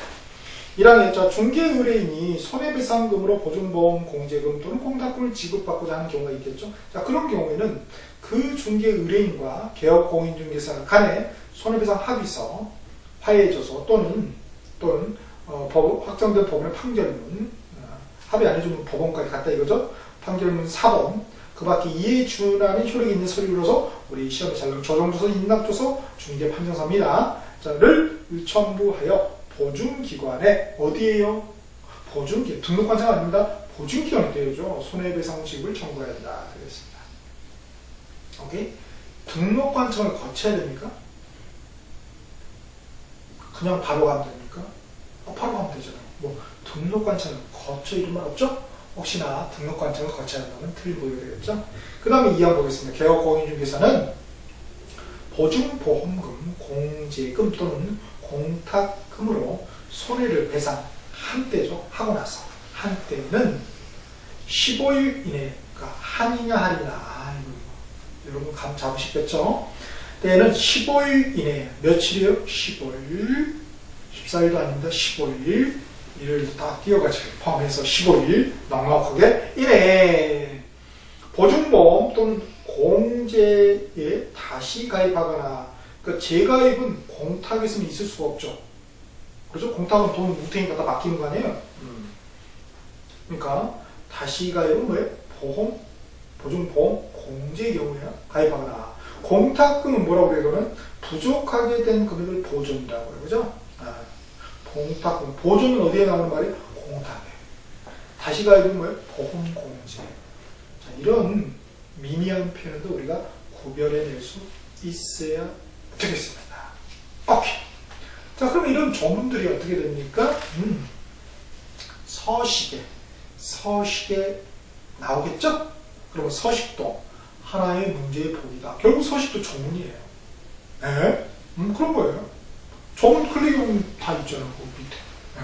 1항에 자, 중개 의뢰인이 손해배상금으로 보증보험 공제금 또는 공탁금을 지급받고자 하는 경우가 있겠죠. 자, 그런 경우에는 그 중개 의뢰인과 개업 공인중개사 간의 손해배상 합의서, 화해조서 또는 확정된 법원의 판결문, 합의 안 해주면 법원까지 갔다 이거죠. 판결문 4번, 그 밖에 이에 준하는 효력이 있는 서류로서 우리 시험에 잘 나온 조정조서, 인락조서, 중개 판정서입니다. 를 첨부하여 보증기관에 어디에요? 보증기 등록관청 아닙니다. 보증기관에 되어죠. 손해배상 지급을 청구해야 한다. 되겠습니다. 오케이? 등록관청을 거쳐야 됩니까? 그냥 바로 가면 됩니까? 바로 가면 되잖아요. 뭐 등록관청을 거쳐 이런 말 없죠? 혹시나 등록관청을 거쳐야 한다면 틀린 보기가 되겠죠? 그 다음에 2항 보겠습니다. 개업공인중개사는 보증보험금, 공제금 또는 공탁금으로 손해를 배상한 때죠. 하고 나서 한 때는 15일 이내, 그러니까 한이냐 할이냐, 여러분 감 잡으시겠죠? 때는 15일 이내, 며칠이요? 15일, 14일도 아닙니다. 15일, 일을 다 띄어가지고 포함해서 15일 넉넉하게 이내 보증보험 또는 공제에 다시 가입하거나, 그러니까 재가입은 공탁에서는 있을 수가 없죠. 그렇죠? 공탁은 돈 뭉탱이 갖다 맡기는 거 아니에요? 그러니까 다시 가입은 뭐예요? 보증보험 공제 경우에 가입하거나, 공탁금은 뭐라고 그래요? 그러면 부족하게 된 금액을 보존이라고 해요. 그죠? 공탁금. 보존은 어디에 나오는 말이에요? 공탁에. 다시 가입은 뭐예요? 보험공제. 자, 이런 미미한 표현도 우리가 구별해낼 수 있어야 되겠습니다. 오케이. 자, 그럼 이런 조문들이 어떻게 됩니까? 서식에 나오겠죠? 그러면 서식도 하나의 문제의 보기다. 결국 서식도 조문이에요. 네? 그런 거예요. 조문 클릭하면 다 있잖아요. 그 밑에. 네.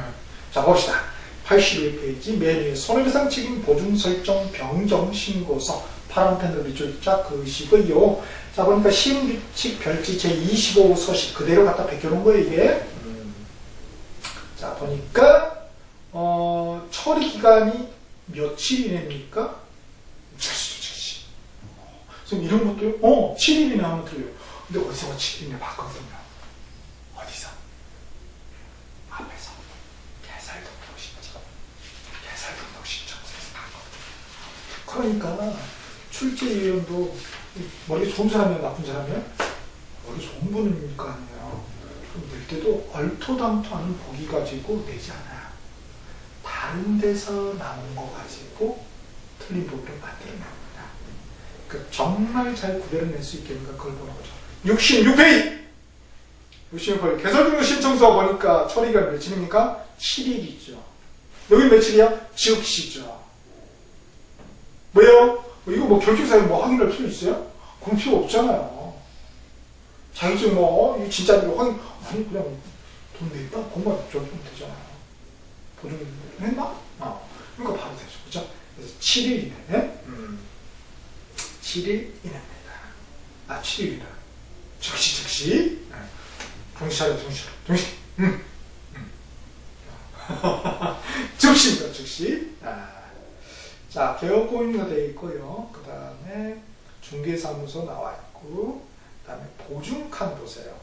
자, 봅시다. 81페이지 맨 위에 손해배상 책임 보증 설정 병정 신고서 파란 펜으로 밑줄 쫙 그으시고요. 자, 보니까 시행규칙 별지 제25 서식 그대로 갖다 베껴놓은 거예요, 이게. 자, 보니까 처리 기간이 며칠 이내입니까? 그럼 이런 것도요? 7일 이내 하면 틀려요. 근데 어디서 7일 이내 봤거든요. 어디서? 앞에서 개설등록신청서에서 봤거든요. 그러니까 출제위원도 머리가 좋은 사람이야, 나쁜 사람이야? 머리 좋은 분일 거 아니에요. 그럼 낼 때도 얼토당토하는 보기 가지고 내지 않아요. 다른 데서 나온 거 가지고 틀린 보기를 만들어냅니다. 그 정말 잘 구별해낼 수 있겠는가 그걸 보는 거죠. 66페이지! 66페이지. 개설등록 신청서 보니까 처리가 며칠입니까? 7일이죠. 여기 며칠이야? 즉시죠. 뭐예요? 이거 뭐 결정사유 뭐 확인할 필요 있어요? 그런 필요 없잖아요. 자격증 이거 진짜 이거 확인, 아니, 그냥 돈 냈다? 공부만 적으면 되잖아요. 보증 했나? 그러니까 바로 되죠. 그죠? 그래서 7일 이내. 7일 이내입니다. 7일이다. 즉시. 정신 차려. 즉시입니다, 즉시. 자, 개업공인가 되어 있고요. 그 다음에 중개사무소 나와 있고, 그 다음에 보증칸 보세요.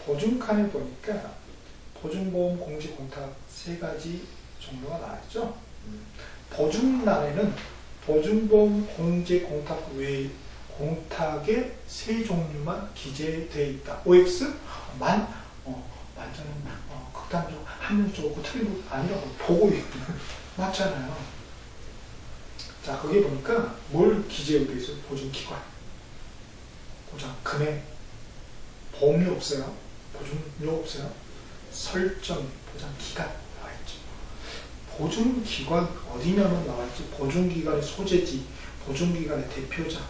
보증칸에 보니까 보증보험 공제공탁 세 가지 종류가 나와 있죠. 보증란에는 보증보험 공제 공탁 외에 공탁의 세 종류만 기재되어 있다. OX? 완전히 극단적으로 한면적으로 틀린 거 아니라고 보고 있거든. 맞잖아요. 자, 거기 보니까 뭘 기재되어 있어요? 보증기관, 보장 금액, 보험료 없어요. 보증료 없어요. 설정, 보장기간 나와있죠. 보증기관 어디냐면 나와있지. 보증기관의 소재지, 보증기관의 대표자,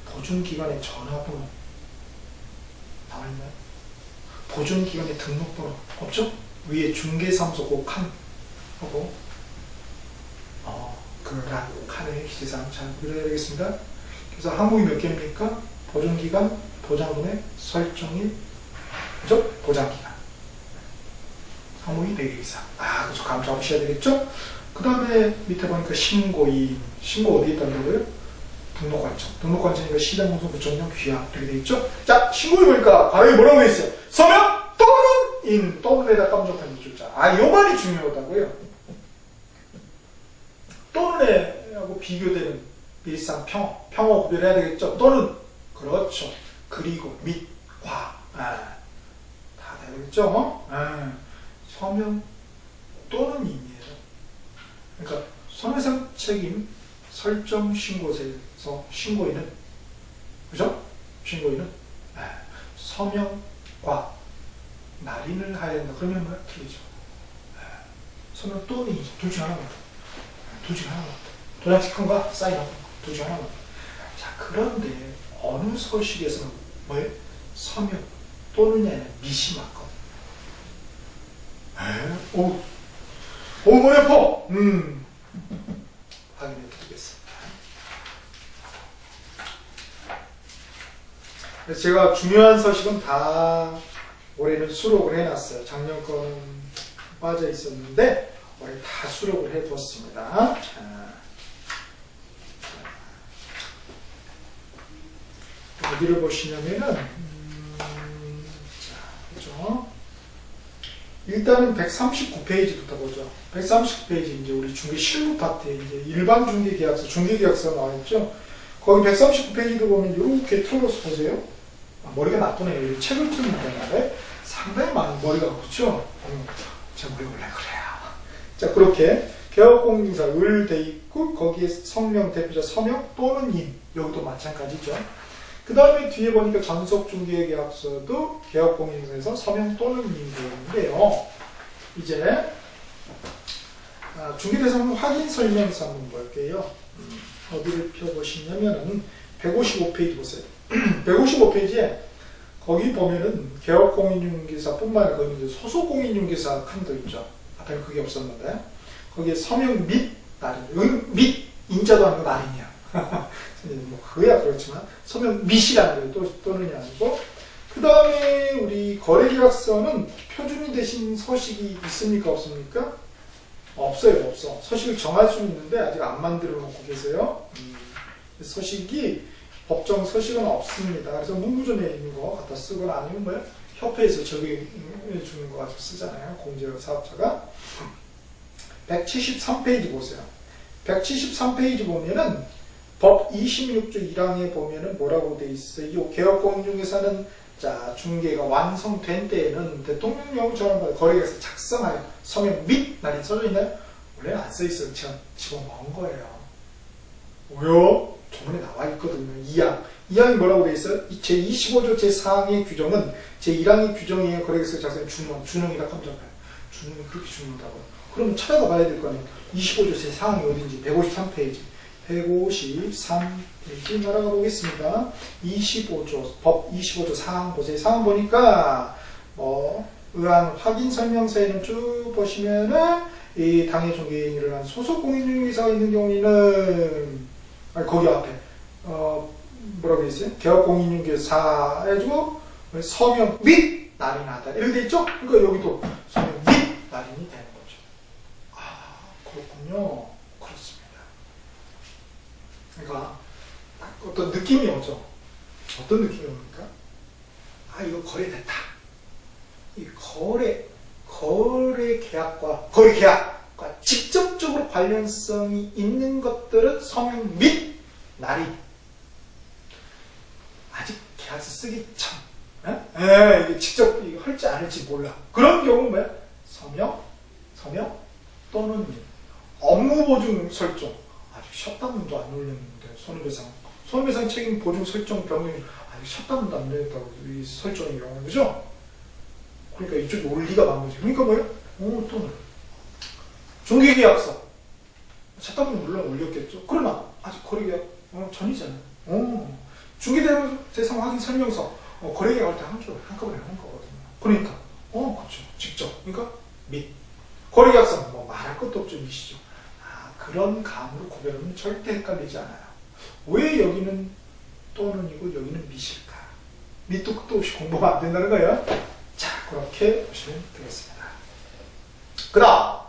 보증기관의 전화번호 나와있나요? 보증기관의 등록번호 없죠? 위에 중개사무소 그 칸 하고 그 칸의 기재사항 잘 그려야 되겠습니다. 그래서 항목이 몇 개입니까? 보증기간, 보장금액, 설정일, 그죠? 보장기간. 항목이 4개 이상. 그래서 감사하셔야 되겠죠? 그 다음에 밑에 보니까 신고인, 신고 어디에 있다는 거예요? 등록관청. 등록관청이니까 시장공소 부천령 귀하 이렇게 돼 있죠? 자, 신고해 보니까 가로에 뭐라고 돼 있어요? 서명 또는 인, 또는에다 깜짝한 줄자. 요 말이 중요하다고요. 또는하고 비교되는 일상 평어 구별해야 되겠죠? 또는, 그렇죠. 그리고, 및, 과. 다 되겠죠? 서명 또는 인이에요. 그러니까 손해상 책임 설정 신고서에서 신고인은, 그죠? 신고인은 서명과 날인을 하여야 한다. 그러면 뭐 틀리죠. 서명 또는 인, 둘 중 하나만. 둘 중 하나만. 도장 찍은과 사인하고 둘 중 하나만. 자, 그런데 어느 서식에서는 뭐예요? 서명 또는이 아니라 미시 맞거든. 머리 아파! 확인해 드리겠습니다. 그래서 제가 중요한 서식은 다 올해는 수록을 해놨어요. 작년 거는 빠져 있었는데 올해 다 수록을 해두었습니다. 어디를 보시냐면은 그죠? 일단은 139페이지부터 보죠. 139페이지 이제 우리 중개 실무 파트에 이제 일반 중개계약서, 중개계약서 나와있죠. 거기 139페이지도 보면 이렇게 틀어서 보세요. 머리가 나쁘네요. 책을 틀는 거인데 상당히 많은 머리가 그렇죠. 제 머리가 원래 그래요. 자, 그렇게 개업공인사 을 돼 있고 거기에 성명 대표자 서명 또는 인, 여기도 마찬가지죠. 그 다음에 뒤에 보니까 전속중개계약서도 개업공인사에서 서명 또는 인 되었는데요. 이제 중개대상 확인 설명서 한번 볼게요. 어디를 펴보시냐면은 155페이지 보세요. 155페이지에 거기 보면은 개업공인중개사뿐만 아니라 거기 이제 소속공인중개사 칸도 있죠. 앞에 그게 없었는데 거기에 서명 및 날인, 및 인자도 아니고 날인이야. 뭐 그야 그렇지만 서명 및이라는 거예요. 또는이 아니고. 그 다음에 우리 거래계약서는 표준이 되신 서식이 있습니까? 없습니까? 없어요. 없어. 서식을 정할 수는 있는데 아직 안 만들어 놓고 계세요. 서식이 법정 서식은 없습니다. 그래서 문구점에 있는 거 갖다 쓰거나 아니면 뭐야? 협회에서 적용해 주는 거 가지고 쓰잖아요. 공제사업자가. 173페이지 보세요. 173페이지 보면은 법 26조 1항에 보면은 뭐라고 돼 있어요? 개업공인중개사는 자, 중개가 완성된 때에는 대통령령처럼 거래계약서 작성하여 서명 및 날이 써져 있나요? 원래는 안 써 있어요. 집어먹은 거예요. 왜요? 저번에 나와 있거든요. 2항. 2항이 뭐라고 돼 있어요? 제25조 제4항의 규정은 제1항의 규정이에요. 거래계약서 작성에 준용이다 깜짝이야. 준용이 그렇게 중요하다고. 그럼 찾아가 봐야 될 거 아니에요. 25조 제4항이 어딘지 153페이지. 153페이지 날아가 보겠습니다. 25조, 법 25조 사항 보세요. 사항 보니까, 의한 확인 설명서에는 쭉 보시면은, 이 당해 종계에 일어난 소속 공인중개사가 있는 경우에는, 거기 앞에, 뭐라고 했어요? 개업 공인중개사 해주고, 서명 및 날인하다. 이렇게 돼 있죠? 그러니까 여기도 서명 및 날인이 되는 거죠. 그렇군요. 그러니까 어떤 느낌이 오죠. 어떤 느낌이 옵니까? 이거 거래됐다. 이 거래 계약과 직접적으로 직접적으로 관련성이 있는 것들은 서명 및 날이 아직 계약서 쓰기 참 이게 직접 이거 할지 안 할지 몰라. 그런 경우는 뭐야? 서명 또는 업무 보증 설정. 아직 셧다운도 안 올렸는데 손해배상 책임 보증 설정 병행이 아직 셧다운도 안 됐다고 이 설정이 경우는 그죠? 그러니까 이쪽이 올 리가 많은 거지. 그러니까 뭐예요? 또는 중개계약서 셧다운 물론 올렸겠죠. 그러나 아직 거래계약 전이잖아요. 중개대상 확인 설명서 거래계약할 때 한꺼번에 하는 거거든요. 그러니까 그렇죠. 직접. 그러니까 및 거래계약서 뭐 말할 것도 없죠. 미시죠. 그런 감으로 구별하면 절대 헷갈리지 않아요. 왜 여기는 또는이고 여기는 밑일까? 밑도 끝도 없이 공부가 안 된다는 거예요. 자, 그렇게 보시면 되겠습니다. 그 다음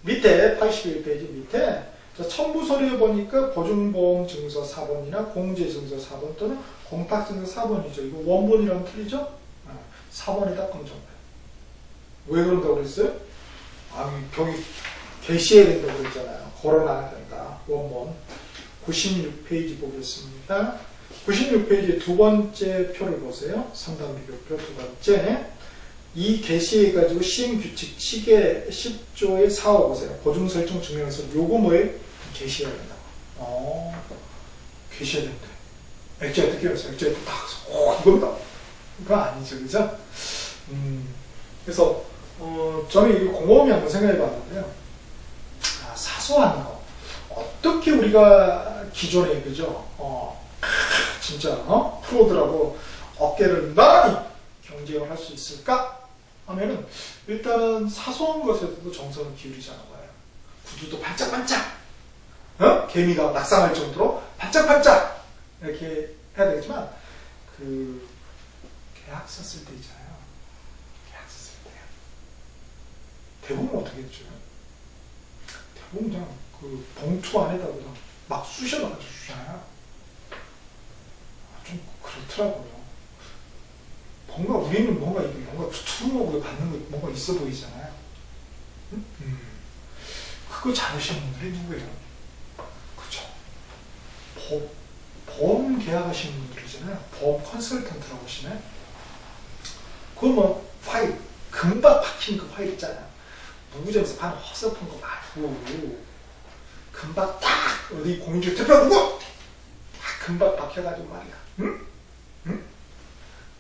밑에 81페이지 밑에 첨부서류에 보니까 보증보험증서 4번이나 공제증서 4번 또는 공탁증서 4번이죠. 이거 원본이랑 틀리죠? 4번에다 검정해요. 왜 그런다고 그랬어요? 경위 게시해야 된다고 그랬잖아요. 걸어놔야 된다. 원본 96페이지 보겠습니다. 96페이지 두 번째 표를 보세요. 상담 비교표 두 번째. 이 게시해가지고 시행규칙 시계 10조의 4호 보세요. 보증설정 증명서 요거 뭐예요? 게시해야 된다고. 게시해야 된대. 액자 어떻게 해서 액자에 딱 이겁니다. 그거 아니죠, 그죠? 그래서 저는 이거 곰곰이 한번 생각해 봤는데요. 사소한 거 어떻게 우리가 기존에 그죠? 진짜 프로들하고 어깨를 나란히 경쟁을 할 수 있을까? 하면은 일단은 사소한 것에서도 정성을 기울이자는 거예요. 구두도 반짝반짝 개미가 낙상할 정도로 반짝반짝 이렇게 해야 되겠지만 계약서 쓸 때 있잖아요. 계약서 쓸 때 대부분 어떻게 했죠? 대부분 그냥 봉투 안에다 그냥 막 쑤셔넣어서 주잖아요. 좀 그렇더라고요. 뭔가 우리는 뭔가 두툼하고 받는 거 뭔가 있어 보이잖아요. 그거 잘하시는 분들이 누구예요? 그죠? 보험 계약하시는 분들이잖아요. 보험 컨설턴트라고 하시네. 그거 파일 금방 박힌 그 파일 있잖아요. 무구점에서 파는 허접한 거 말고 금방 딱 어디 공인중개사 대표 누구? 딱 금방 박혀가지고 말이야. 응?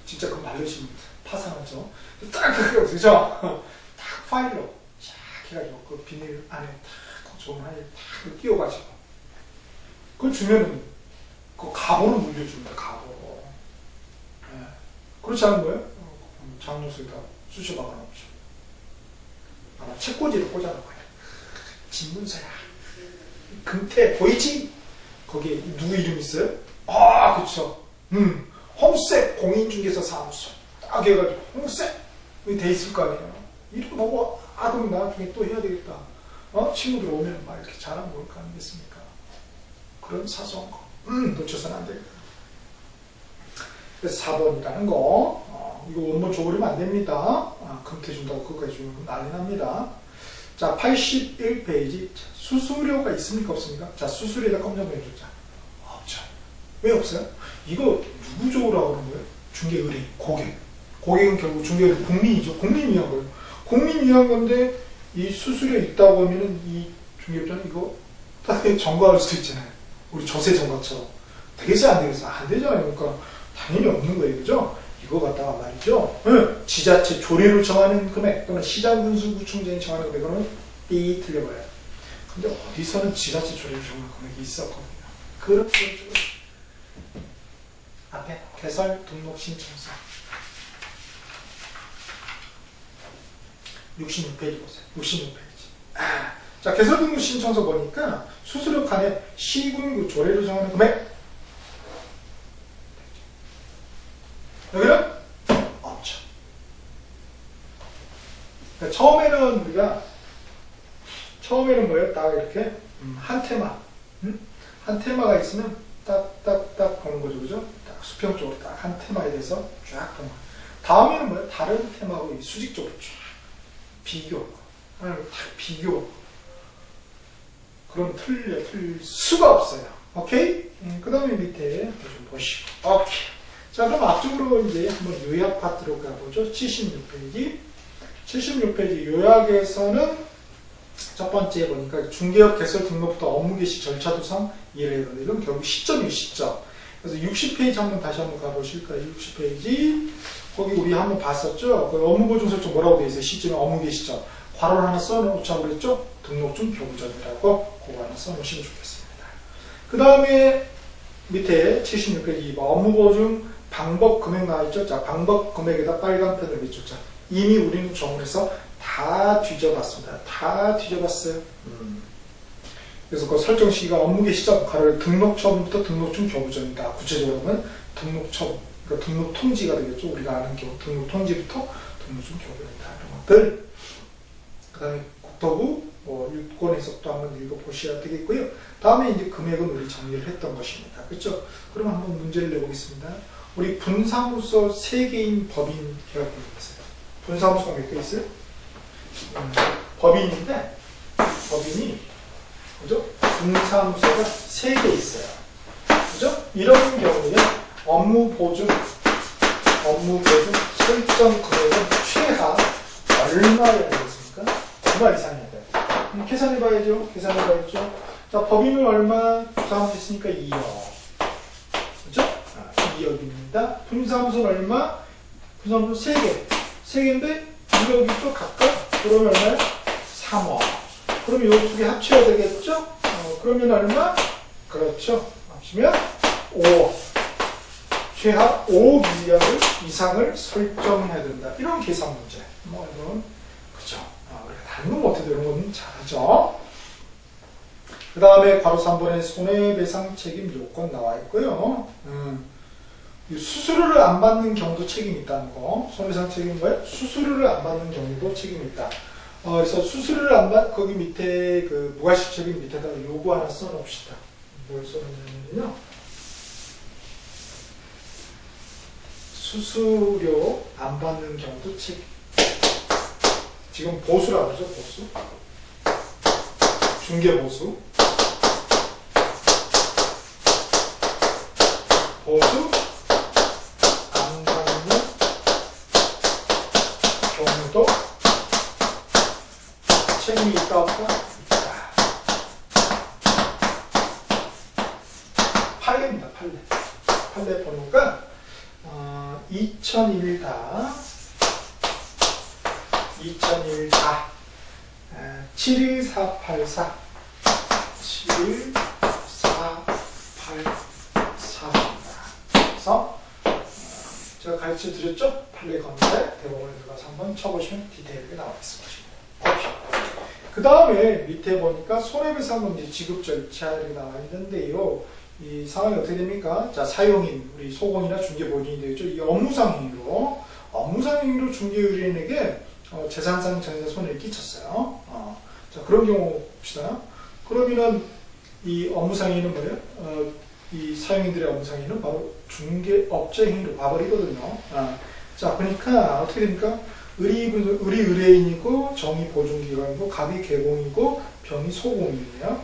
진짜 그 말르시면 파산하죠. 딱 그거 그죠? 딱 파일로 쫙 해가지고 그 비닐 안에 딱 좋은 파일 딱 끼워가지고 그걸 주면은 그 갑오로 물려줍니다. 갑오로. 네. 그렇지 않은 거예요? 장로수에다 쑤셔 박아놓죠. 아마 책꽂이를 꽂아놓을 거예요. 진문서야. 금태 보이지? 거기에 누구 이름 있어요? 그쵸. 홈셋 공인중개사 사무소 딱 해가지고 홈셋 돼 있을 거 아니에요. 이름 보고 그럼 나중에 또 해야 되겠다. 친구들 오면 막 이렇게 잘하면 뭘까 아니겠습니까? 그런 사소한 거 놓쳐서는 안 되겠다. 그래서 4번이라는 거 이거 원본 줘버리면 안 됩니다. 금태 준다고 그거까지 주면 난리 납니다. 자, 81페이지 수수료가 있습니까 없습니까? 자, 수수료에다 검정을 해줬자. 없죠. 왜 없어요? 이거 누구 좋으라고 그러는 거예요? 중개의뢰인, 고객은 결국 중개의뢰인 국민이죠. 국민 위한 거예요. 국민 위한 건데 이 수수료 있다고 하면은 이 중개업자는 이거 딱 점거할 수도 있잖아요. 우리 조세 점거처럼 되겠어요 안 되겠어요? 안 되잖아요. 그러니까 당연히 없는 거예요. 그죠? 이거 갖다가 말이죠. 지자체 조례로 정하는 금액 또는 시장군수구청장이 정하는 금액은 삐 틀려버려요. 근데 어디서는 지자체 조례로 정하는 금액이 있었거든요. 그런 쪽으로 앞에 개설 등록 신청서 66페이지 보세요. 66페이지. 자, 개설 등록 신청서 보니까 수수료 칸에 시군구 조례로 정하는 금액 여기는 없죠. 그러니까 처음에는 뭐예요? 딱 이렇게 한 테마 한 테마가 있으면 딱딱딱 보는 거죠, 그죠? 딱 수평적으로 딱 한 테마에 대해서 쫙 보는 거. 다음에는 뭐예요? 다른 테마하고 수직적으로 쫙 비교, 딱 비교. 그럼 틀릴 수가 없어요. 오케이? 그 다음에 밑에 좀 보시고. 오케이. 자, 그럼 앞쪽으로 이제 한번 요약 파트로 가보죠. 76페이지. 76페이지 요약에서는 첫 번째 보니까 중개업 개설 등록부터 업무 개시 절차 도상 이해를 해야 이건 결국 시점이에요, 시점. 그래서 60페이지 한번 다시 한번 가보실까요? 60페이지. 거기 우리 한번 봤었죠? 그 업무 보증 설정 뭐라고 되어 있어요? 시점에 업무 개시점. 괄호를 하나 써놓자고 그랬죠? 등록 중 교부전이라고 그거 하나 써놓으시면 좋겠습니다. 그 다음에 밑에 76페이지 업무 보증 방법 금액 나와있죠? 자, 방법 금액에다 빨간 펜을 밑줄. 자, 이미 우리는 정원에서 다 뒤져봤습니다. 다 뒤져봤어요. 그래서 그 설정 시기가 업무개 시점, 가로 등록 처분부터 등록 중 교부전이다. 구체적으로는 등록 처분, 그러니까 등록 통지가 되겠죠. 우리가 아는 등록 통지부터 등록 중 교부전이다. 이런 것들. 그 다음에 국토부 유권 해석도 한번 읽어보셔야 되겠고요. 다음에 이제 금액은 우리 정리를 했던 것입니다. 그렇죠? 그럼 한번 문제를 내보겠습니다. 우리 분사무소 3개인 법인 계약금이었어요. 분사무소가 몇 개 있어요? 법인인데 법인이 그죠? 분사무소가 3개 있어요. 그죠? 이런 경우에 업무 보증 설정 금액은 최하 얼마여야 되겠습니까? 얼마 이상이어야 돼요. 계산해봐야죠. 계산해봐야죠. 자, 법인은 얼마? 분사무소 했으니까 2억. 그죠? 2억입니다. 분사무소는 얼마? 분사무소 3개. 3개인데 2억이 또 각각 그러면 얼마요? 3억. 그럼 이 두 개 합쳐야 되겠죠? 그러면 얼마? 그렇죠. 합치면 5억. 최하 5억 이상을 설정해야 된다. 이런 계산 문제. 이건 그죠? 단문 못해도 이런 건 잘하죠. 그 다음에 괄호 3번에 손해배상 책임 요건 나와 있고요. 수수료를 안 받는 경우도 책임이 있다는 거. 손해배상 책임은 뭐예요? 수수료를 안 받는 경우도 책임이 있다. 그래서 수수료를 안 받, 거기 밑에 그 무과실 책임 밑에다가 요거 하나 써놓읍시다. 뭘 써놓냐면요. 수수료 안 받는 경우도 책임. 지금 보수라고 하죠, 보수. 중개보수. 보수. 안 받는 경우도 책임이 있다 없다? 있다. 판례입니다. 판례. 판례 번호가 2001다. 71484 그래서 제가 가르쳐 드렸죠? 판례 건데 대법원에 들어가서 한번 쳐보시면 디테일하게 나와 있을 것입니다. 그 다음에 밑에 보니까 손해배상 문제 지급 절차가 나와 있는데요. 이 상황이 어떻게 됩니까? 자, 사용인, 우리 소공이나 중개보증이 되겠죠. 이 업무상 행위로 중개의뢰인에게 재산상 전세 손해를 끼쳤어요. 자, 그런 경우 봅시다. 그러면은 이 업무상 행위는 뭐예요? 이 사용인들의 업무상 행위는 바로 중개업체 행위로 봐버리거든요. 자, 그러니까 어떻게 됩니까? 을이 의뢰인이고 정의 보증기관이고 갑이 개공이고 병이 소공이에요.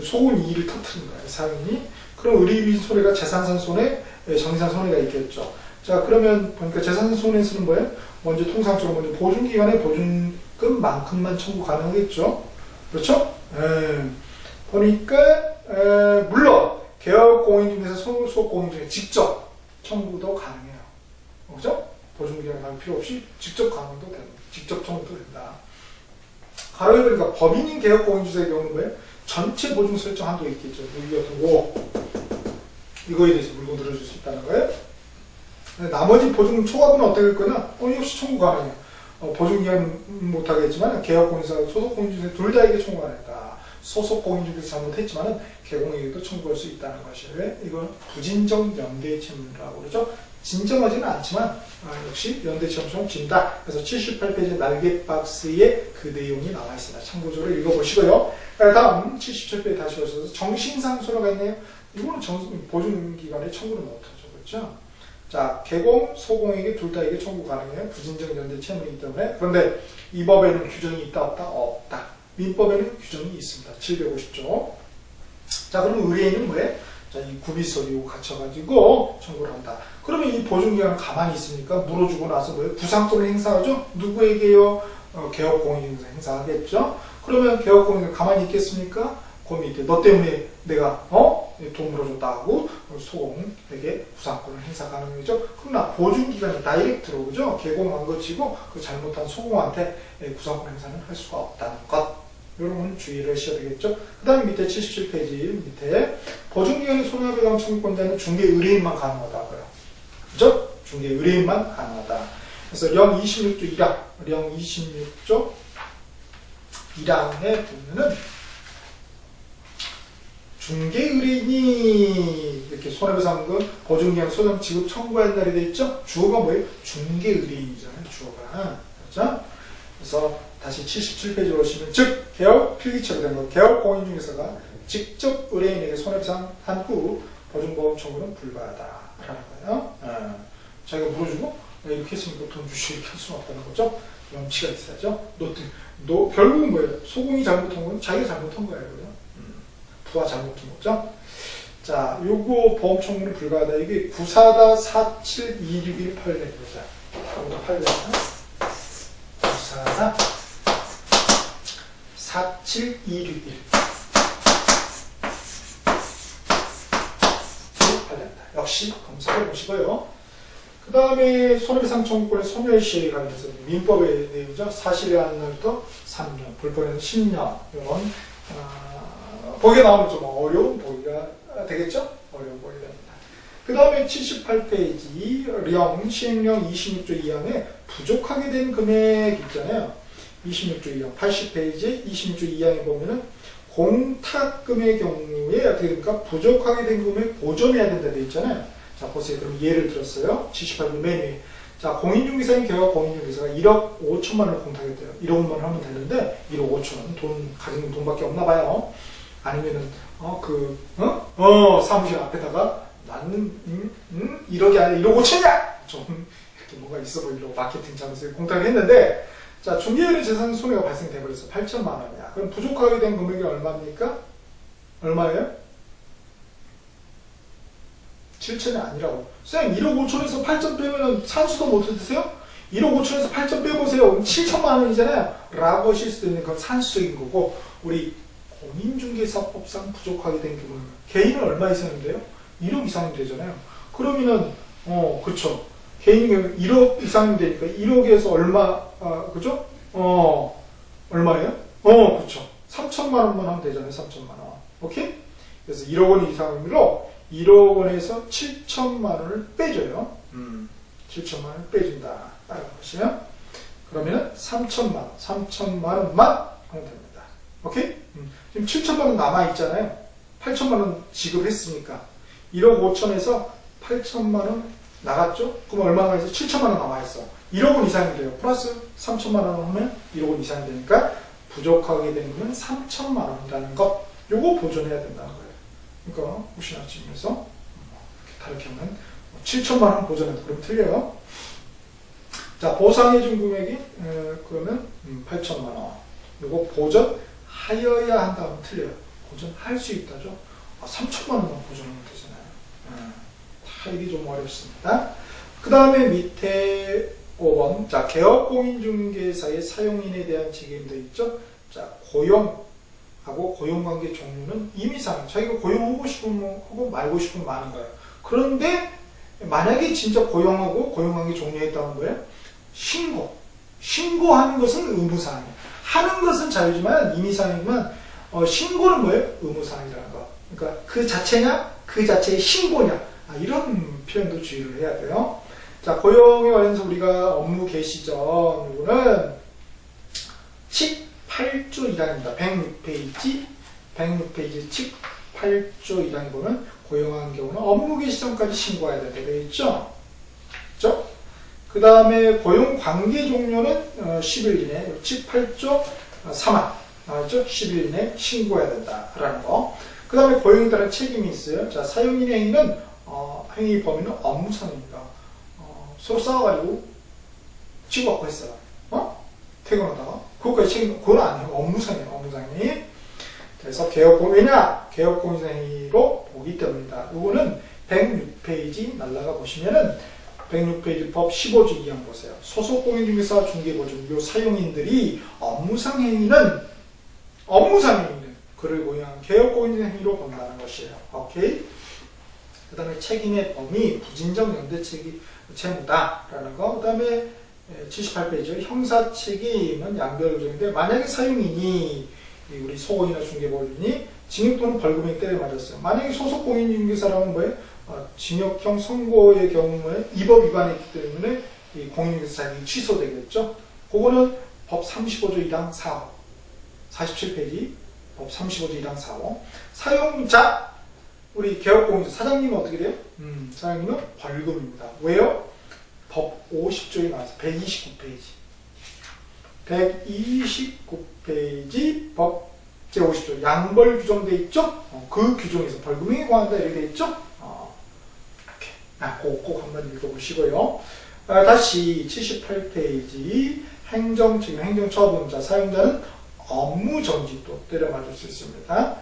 소공이 이를 터뜨린 거예요. 사용인이. 그럼 의뢰인 손해가 재산상 손해, 정의상 손해가 있겠죠. 자, 그러면 보니까 재산상 손해에서는 뭐예요? 먼저 통상적으로 먼저 보증기관의 보증금만큼만 청구 가능하겠죠. 그렇죠? 보니까 물론 개업공인 중에서 소속공인 중에 직접 청구도 가능해요. 그렇죠? 보증기관 갈 필요 없이 직접 가능도 됩니다. 직접 청구도 된다. 가로에 보니까 법인인 개업공인주택의 경우는 뭐예요? 전체 보증 설정 한도 있겠죠. 여기 같은 5억. 이거에 대해서 물건 들어줄 수 있다는 거예요. 나머지 보증 초과분은 어떻게 될 거냐? 역시 청구 가능해요. 보증기관 못하겠지만 개업공인사, 소속공인주택 둘 다에게 청구 가능하다. 소속공인주택 잘못했지만 개공에게도 청구할 수 있다는 것이에요. 왜? 이건 부진정 연대채무라고 그러죠. 진정하지는 않지만 역시 연대채무처럼 진다. 그래서 78페이지 날개 박스에 그 내용이 나와 있습니다. 참고적으로 읽어보시고요. 다음 77페이지 다시 오셔서 정신상 손해가 있네요. 이거는 보증기관에 청구를 못하죠. 그렇죠? 자, 개공, 소공에게 둘 다에게 청구 가능해요. 부진정 연대채무이기 때문에. 그런데 이 법에는 규정이 있다 없다? 없다. 민법에는 규정이 있습니다. 750조. 자, 그러면 의뢰인은 뭐예요? 자, 이 구비서류 갖춰가지고 청구를 한다. 그러면 이 보증기간은 가만히 있습니까? 물어주고 나서 뭐예요? 부상권을 행사하죠? 누구에게요? 개업공인중개사 행사하겠죠? 그러면 개업공인은 가만히 있겠습니까? 그 밑에 너 때문에 내가 돈 물어줬다 하고 소공에게 부상권을 행사 가능하죠. 그러나 보증기간이 다이렉트로 그죠? 개공한 거 치고 그 잘못한 소공한테 부상권 행사는 할 수가 없다는 것. 이런 건 주의를 하셔야 되겠죠. 그 다음에 밑에 77페이지 밑에 보증기간의 손해배상 청구권자는 중개 의뢰인만 가능하다고요. 그죠? 중개 의뢰인만 가능하다. 그래서 령 26조 1항, 령 26조 1항에 보면은 중개 의뢰인이 이렇게 손해배상금 보증기간 소장 지급 청구할 날이 돼 있죠? 주어가 뭐예요? 중개 의뢰인이잖아요. 주어가. 그렇죠? 그래서 다시 77페이지로 오시면 즉 개업 필기체로 된 것, 개업 공인중개사가 직접 의뢰인에게 손해배상 한 후 보증보험 청구는 불가하다라는 거예요. 자기가 물어주고 이렇게 했으니까 돈 주시 이렇게 할 수는 없다는 거죠. 염치가 있어야죠. 결국은 뭐예요? 소공이 잘못한 건 자기가 잘못한 거예요. 부하 잘못한 거죠. 자, 요거 보험 청구는 불가하다. 이게 94-47261 판례 보자. 아무도 판례 94 47261 판례입니다. 역시 검색해 보시고요. 그 다음에 손해배상 청구권의 소멸시효에 관해서 민법의 내용이죠. 사실에 하는 날부터 3년, 불법에는 10년 이런 보기가 나오면 좀 어려운 보기가 되겠죠? 어려운 보기가 됩니다. 그 다음에 78페이지 령 시행령 26조 2항에 부족하게 된 금액 있잖아요. 26조 2항 80페이지 26조 2항에 보면은 공탁금의 경우에 어떻게 됩니까? 부족하게 된 금액 보존해야 된다 되어 있잖아요. 자, 보세요. 그럼 예를 들었어요. 78조 맨 위에. 자, 공인중개사인 경우 공인중개사가 1억 5천만 원을 공탁했대요. 1억 원 하면 되는데 1억 5천 원 돈 가지는 돈밖에 없나 봐요. 아니면은 사무실 앞에다가 나는 1억이 아니라 1억 5천이야! 좀 이렇게 뭔가 있어 보이려고 마케팅 차원에서 공탁을 했는데 자, 중개인의 재산 손해가 발생돼버려서 8천만 원이야. 그럼 부족하게 된 금액이 얼마입니까? 얼마예요? 7천이 아니라고. 선생님 1억 5천에서 8천 빼면 산수도 못 드세요? 1억 5천에서 8천 빼보세요. 그럼 7천만 원이잖아요. 라고 하실 수도 있는 건 산수적인 거고 우리 공인중개사법상 부족하게 된 금액 개인은 얼마 이상인데요? 1억 이상이면 되잖아요. 그러면은 그쵸. 개인은 1억 이상이면 되니까 1억에서 얼마 그죠? 얼마예요? 그쵸. 3천만 원만 하면 되잖아요. 3천만 원. 오케이? 그래서 1억 원 이상으로 1억 원에서 7천만 원을 빼줘요. 7천만 원을 빼준다. 따라 보시면 그러면 3천만 원만 하면 됩니다. 오케이? 지금 7천만 원 남아있잖아요. 8천만 원 지급했으니까 1억 5천에서 8천만 원 나갔죠? 그럼 얼마나 있어? 7천만 원 남아있어. 1억 원 이상이 돼요. 플러스 3천만 원 하면 1억 원 이상이 되니까 부족하게 되는 건 3천만 원이라는 것. 요거 보존해야 된다는 거예요. 그러니까 혹시나 지금에서 다르게 하면 7천만 원 보존해도 그럼 틀려요. 자, 보상해준 금액이 그러면 8천만 원. 요거 보존하여야 한다면 틀려요. 보존할 수 있다죠. 3천만 원만 보존하면 되잖아요. 다 이게 좀 어렵습니다. 그 다음에 밑에 5번. 자, 개업공인중개사의 사용인에 대한 책임도 있죠. 자, 고용하고 고용관계 종류는 임의상. 자기가 고용하고 싶으면 하고 말고 싶으면 마는 거예요. 그런데 만약에 진짜 고용하고 고용관계 종료했다는 거예요. 신고하는 것은 의무사항이에요. 하는 것은 자유지만 임의사항이지만 신고는 뭐예요? 의무사항이라는 거. 그러니까 그 자체냐? 그 자체의 신고냐? 이런 표현도 주의를 해야 돼요. 자, 고용에 관해서 우리가 업무 개시 전 요거는 18조 1항입니다. 106페이지 18조 1항에 보면 고용한 경우는 업무 개시 전까지 신고해야 되어 있죠. 그렇죠? 그 다음에 고용관계 종료는 10일 이내 18조 3항 나왔죠? 10일 이내 신고해야 된다라는 거. 그 다음에 고용에 따른 책임이 있어요. 자, 사용인의 행위는 행위 범위는 업무상입니다. 서로 싸워가지고 치고받고 했어요. 퇴근하다가. 그것까지 책임, 그건 아니에요. 업무상이에요. 업무상이. 그래서 개업공인행위로 보기 때문이다. 요거는 106페이지 날라가 보시면은 106페이지 법 15조 2항 보세요. 소속공인중개사 중개보증 요 사용인들이 업무상 행위는 그를 고유한 개업공인행위로 본다는 것이에요. 오케이? 그 다음에 책임의 범위 부진정 연대 채무다라는 거. 그 다음에 78페이지 형사 책임은 양별조인데 만약에 사용인이 우리 소공이나 중개보증이 징역 또는 벌금에 때려 맞았어요. 만약에 소속공인중개사라면 뭐예요? 징역형 선고의 경우에 이 법 위반했기 때문에 이 공인중개사 자격이 취소되겠죠. 그거는 법 35조 1항 4호 47페이지 법 35조 1항 4호 사용자 우리 개업공인중개사 사장님은 어떻게 돼요? 사장님은 벌금입니다. 왜요? 법 50조에 나와서 129페이지 법 제50조 양벌 규정돼 있죠? 그 규정에서 벌금에 관한다 이렇게 돼 있죠? 이렇게 꼭 한번 읽어보시고요. 다시 78페이지 행정책임 행정처분자 사용자는 업무정지도 때려맞을 수 있습니다.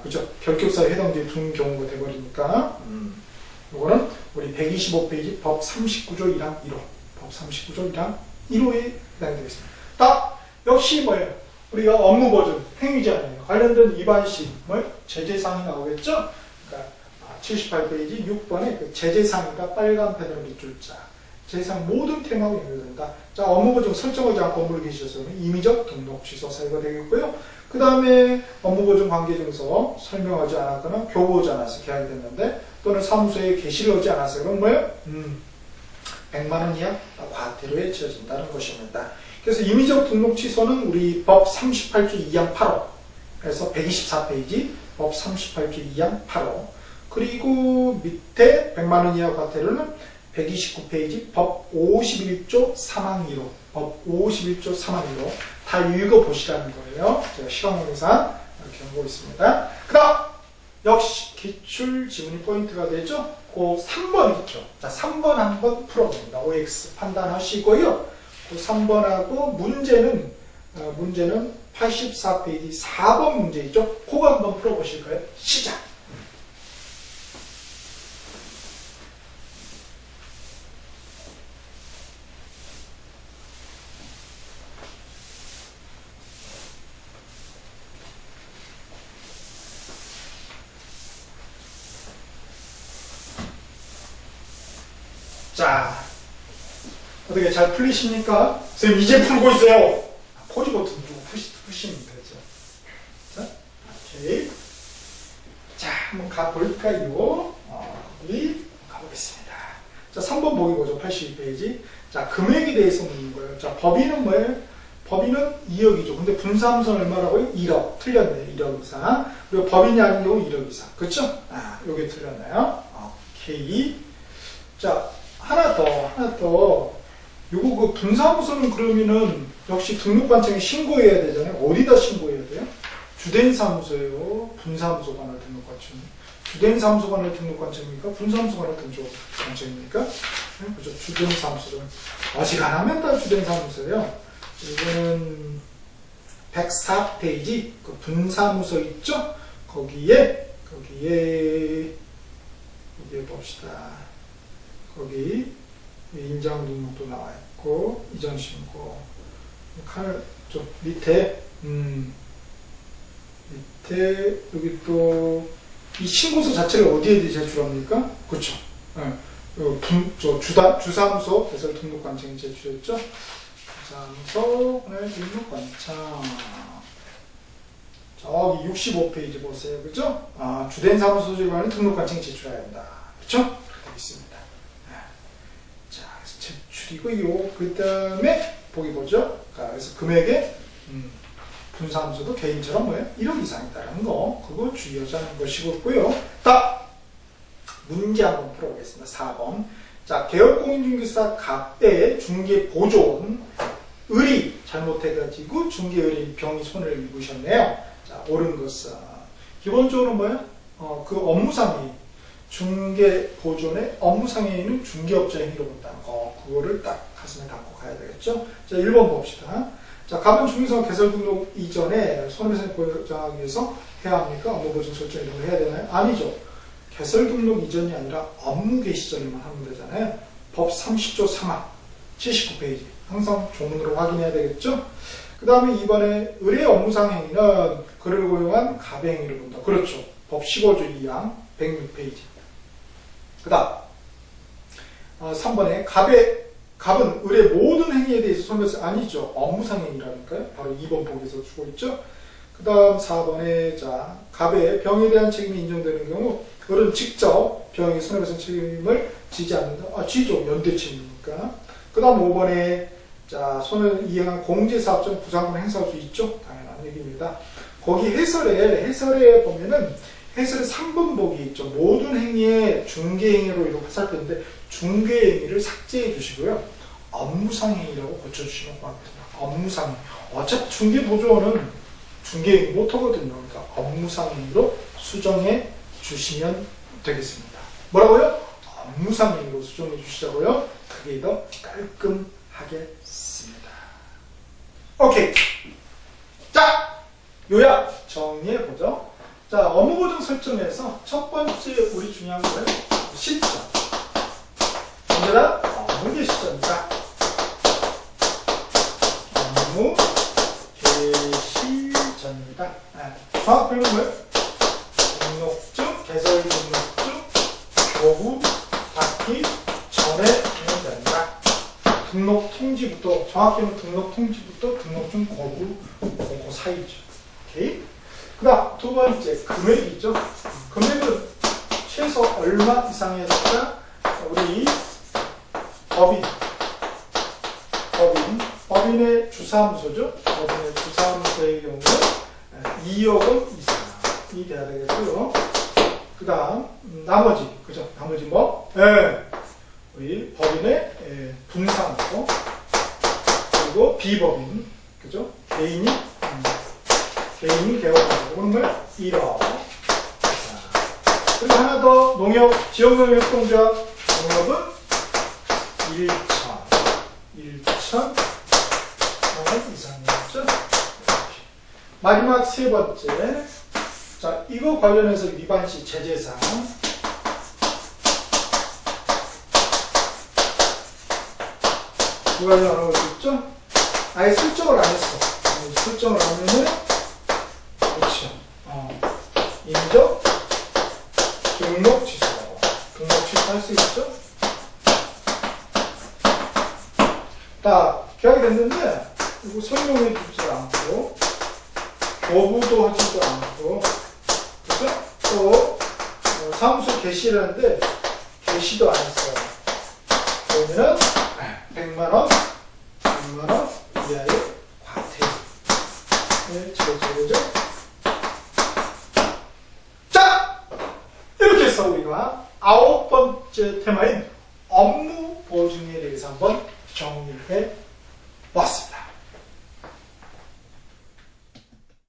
그죠? 결격사유 해당되는 둔 경우가 돼버리니까 이거는 우리 125페이지 법 39조 1항 1호 법 39조 1항 1호에 해당되겠습니다. 역시 뭐예요? 우리가 업무보증 행위자예요. 관련된 위반시 제재사항이 나오겠죠? 그러니까 78페이지 6번에 그 제재사항이니까 빨간 펜으로 밑줄 자 제재사항 모든 테마하고 연결된다. 자, 업무보증 설정하지 않고 업무를 계시셔서 임의적 등록 취소 사유가 되겠고요. 그 다음에 업무보증 관계증서 설명하지 않았거나 교부하지 않아서 계약이 됐는데 또는 사무소에 게시를 하지 않았어요. 그럼 뭐예요? 100만원 이하 과태료에 처해진다는 것입니다. 그래서 임의적 등록 취소는 우리 법 38조 2항 8호 그래서 124페이지 법 38조 2항 8호 그리고 밑에 100만원 이하 과태료는 129페이지 법 51조 3항 1호 법 51조 3항 1호 다 읽어보시라는 거예요. 제가 시간 관계상 이렇게 하고 있습니다. 그 다음 역시 기출 지문이 포인트가 되죠. 그 3번 있죠. 자, 3번 한번 풀어봅니다. OX 판단하시고요. 그 3번하고 문제는 84페이지 4번 문제 있죠. 그거 한번 풀어보실까요? 시작! 자, 어떻게 잘 풀리십니까? 선생님 이제 풀고 있어요. 포즈 버튼 누르고 푸시면 되죠. 자, 오케이. 자, 한번 가볼까요? 우리 가보겠습니다. 자, 3번 보기 보죠. 82페이지. 자, 금액에 대해서 묻는 거예요. 자, 법인은 뭐예요? 법인은 2억이죠. 근데 분사함수는 얼마라고요? 1억. 틀렸네요. 1억 이상. 그리고 법인이 아닌 경우 1억 이상. 그쵸? 요게 틀렸나요? 오케이. 자, 하나 더. 요거 그 분사무소는 그러면은 역시 등록관청에 신고해야 되잖아요. 어디다 신고해야 돼요? 주된 사무소예요. 분사무소 관할 등록관청. 주된 사무소 관할 등록관청입니까? 분사무소 관할 등록관청입니까? 네, 그죠? 주된 사무소는 어지간하면 다 주된 사무소예요. 이거는 104페이지 그 분사무소 있죠? 거기에 봅시다. 거기 인장 등록도 나와 있고 이전 신고 저 밑에 여기 또 이 신고서 자체를 어디에 제출합니까? 그렇죠. 주사무소 개설 등록관청에 제출했죠. 주사무소 등록관청 저기 65페이지 보세요. 그죠? 주된 사무소에 관한 등록관청에 제출해야 한다. 그렇죠? 그렇게 되어 있습니다. 자, 제출이고요. 그 다음에 보기 보죠. 그래서 금액에 분사함수도 개인처럼 뭐예요? 1억 이상이다라는 거. 그거 주의하자는 것이고요. 문제 한번 풀어보겠습니다. 4번. 자, 개업공인중개사 갑의 중개보존 의리 잘못해가지고 중개의뢰인 병이 손해를 입으셨네요. 자, 옳은 것은 기본적으로 뭐예요? 그 업무상의 중개보존의 업무상해에는 중개업자 행위로 본다는 거. 그거를 딱 가슴에 담고 가야 되겠죠. 자, 1번 봅시다. 자, 가분 중위성 개설 등록 이전에 손해배상 보장하기 위해서 해야 합니까? 업무 보증 설정 이런 거 해야 되나요? 아니죠. 개설 등록 이전이 아니라 업무 개시 전에만 하면 되잖아요. 법 30조 3화 79페이지. 항상 조문으로 확인해야 되겠죠? 그 다음에 이번에 의뢰 업무상 행위는 그를 고용한 갑의 행위를 본다. 그렇죠. 법 15조 2항 106페이지. 그 다음 3번에 갑은 의뢰 모든 행위에 대해서 손해배상 아니죠. 업무상 행위라니까요. 바로 2번 보기에서 주고 있죠. 그 다음 4번에 자 갑의 병에 대한 책임이 인정되는 경우 을은 직접 병의 손해배상 책임을 지지 않는다. 지죠. 연대 책임이니까. 그 다음 5번에 자 손해를 이행한 공제사업자는 부상금을 행사할 수 있죠. 당연한 얘기입니다. 거기 해설에 보면은 해설에 3번 보기 있죠. 모든 행위에 중개행위로 이렇게 살폈는데 중개행위를 삭제해 주시고요. 업무상행위라고 고쳐주시면 고맙습니다. 업무상행위. 어차피 중개보조원은 중개행위 못하거든요. 그러니까 업무상행위로 수정해 주시면 되겠습니다. 뭐라고요? 업무상행위로 수정해 주시자고요. 그게 더 깔끔하겠습니다. 오케이. 자, 요약 정리해보죠. 자, 업무보증 설정에서 첫 번째 우리 중요한 거는 시점. 언제다? 업무 개시점이다. 업무 개시점이다. 정확 표현은 뭐예요? 등록증, 개설 등록증, 교부 받기 전에 하면 된다. 등록 통지부터, 정확히는 등록 통지부터 등록증 거부, 그거 사이죠. 오케이? 그 다음 두 번째 금액이 있죠. 금액은 최소 얼마 이상해야 될까? 우리 법인의 주사무소죠. 법인의 주사무소의 경우는 2억 원 이상이 돼야 되겠고요. 그 다음 나머지 그죠? 나머지 뭐? 우리 법인의 분사무소 그리고 비법인 그죠? 개인이 개업하고 그런 걸 1억. 그리고 하나 더 농협 지역농협 협동조합 농협은 1천 원 이상이었죠. 마지막 세 번째. 자, 이거 관련해서 위반시 제재사항. 이거 관련하는 것도 있죠. 아예 설정을 안 했어. 설정을 하면은 그렇죠. 인적 등록 취소. 등록 취소할 수 있죠. 자, 계약이 됐는데 이거 설명해 주지 않고 교부도 하지도 않고 그죠? 또 사무소 개시라는데 개시도 안 했어요. 그러면은 100만원 이하의 과태료 처해지죠. 자, 이렇게 해서 우리가 9번째 테마인 업무 보증에 대해서 한번 정리해 왔습니다.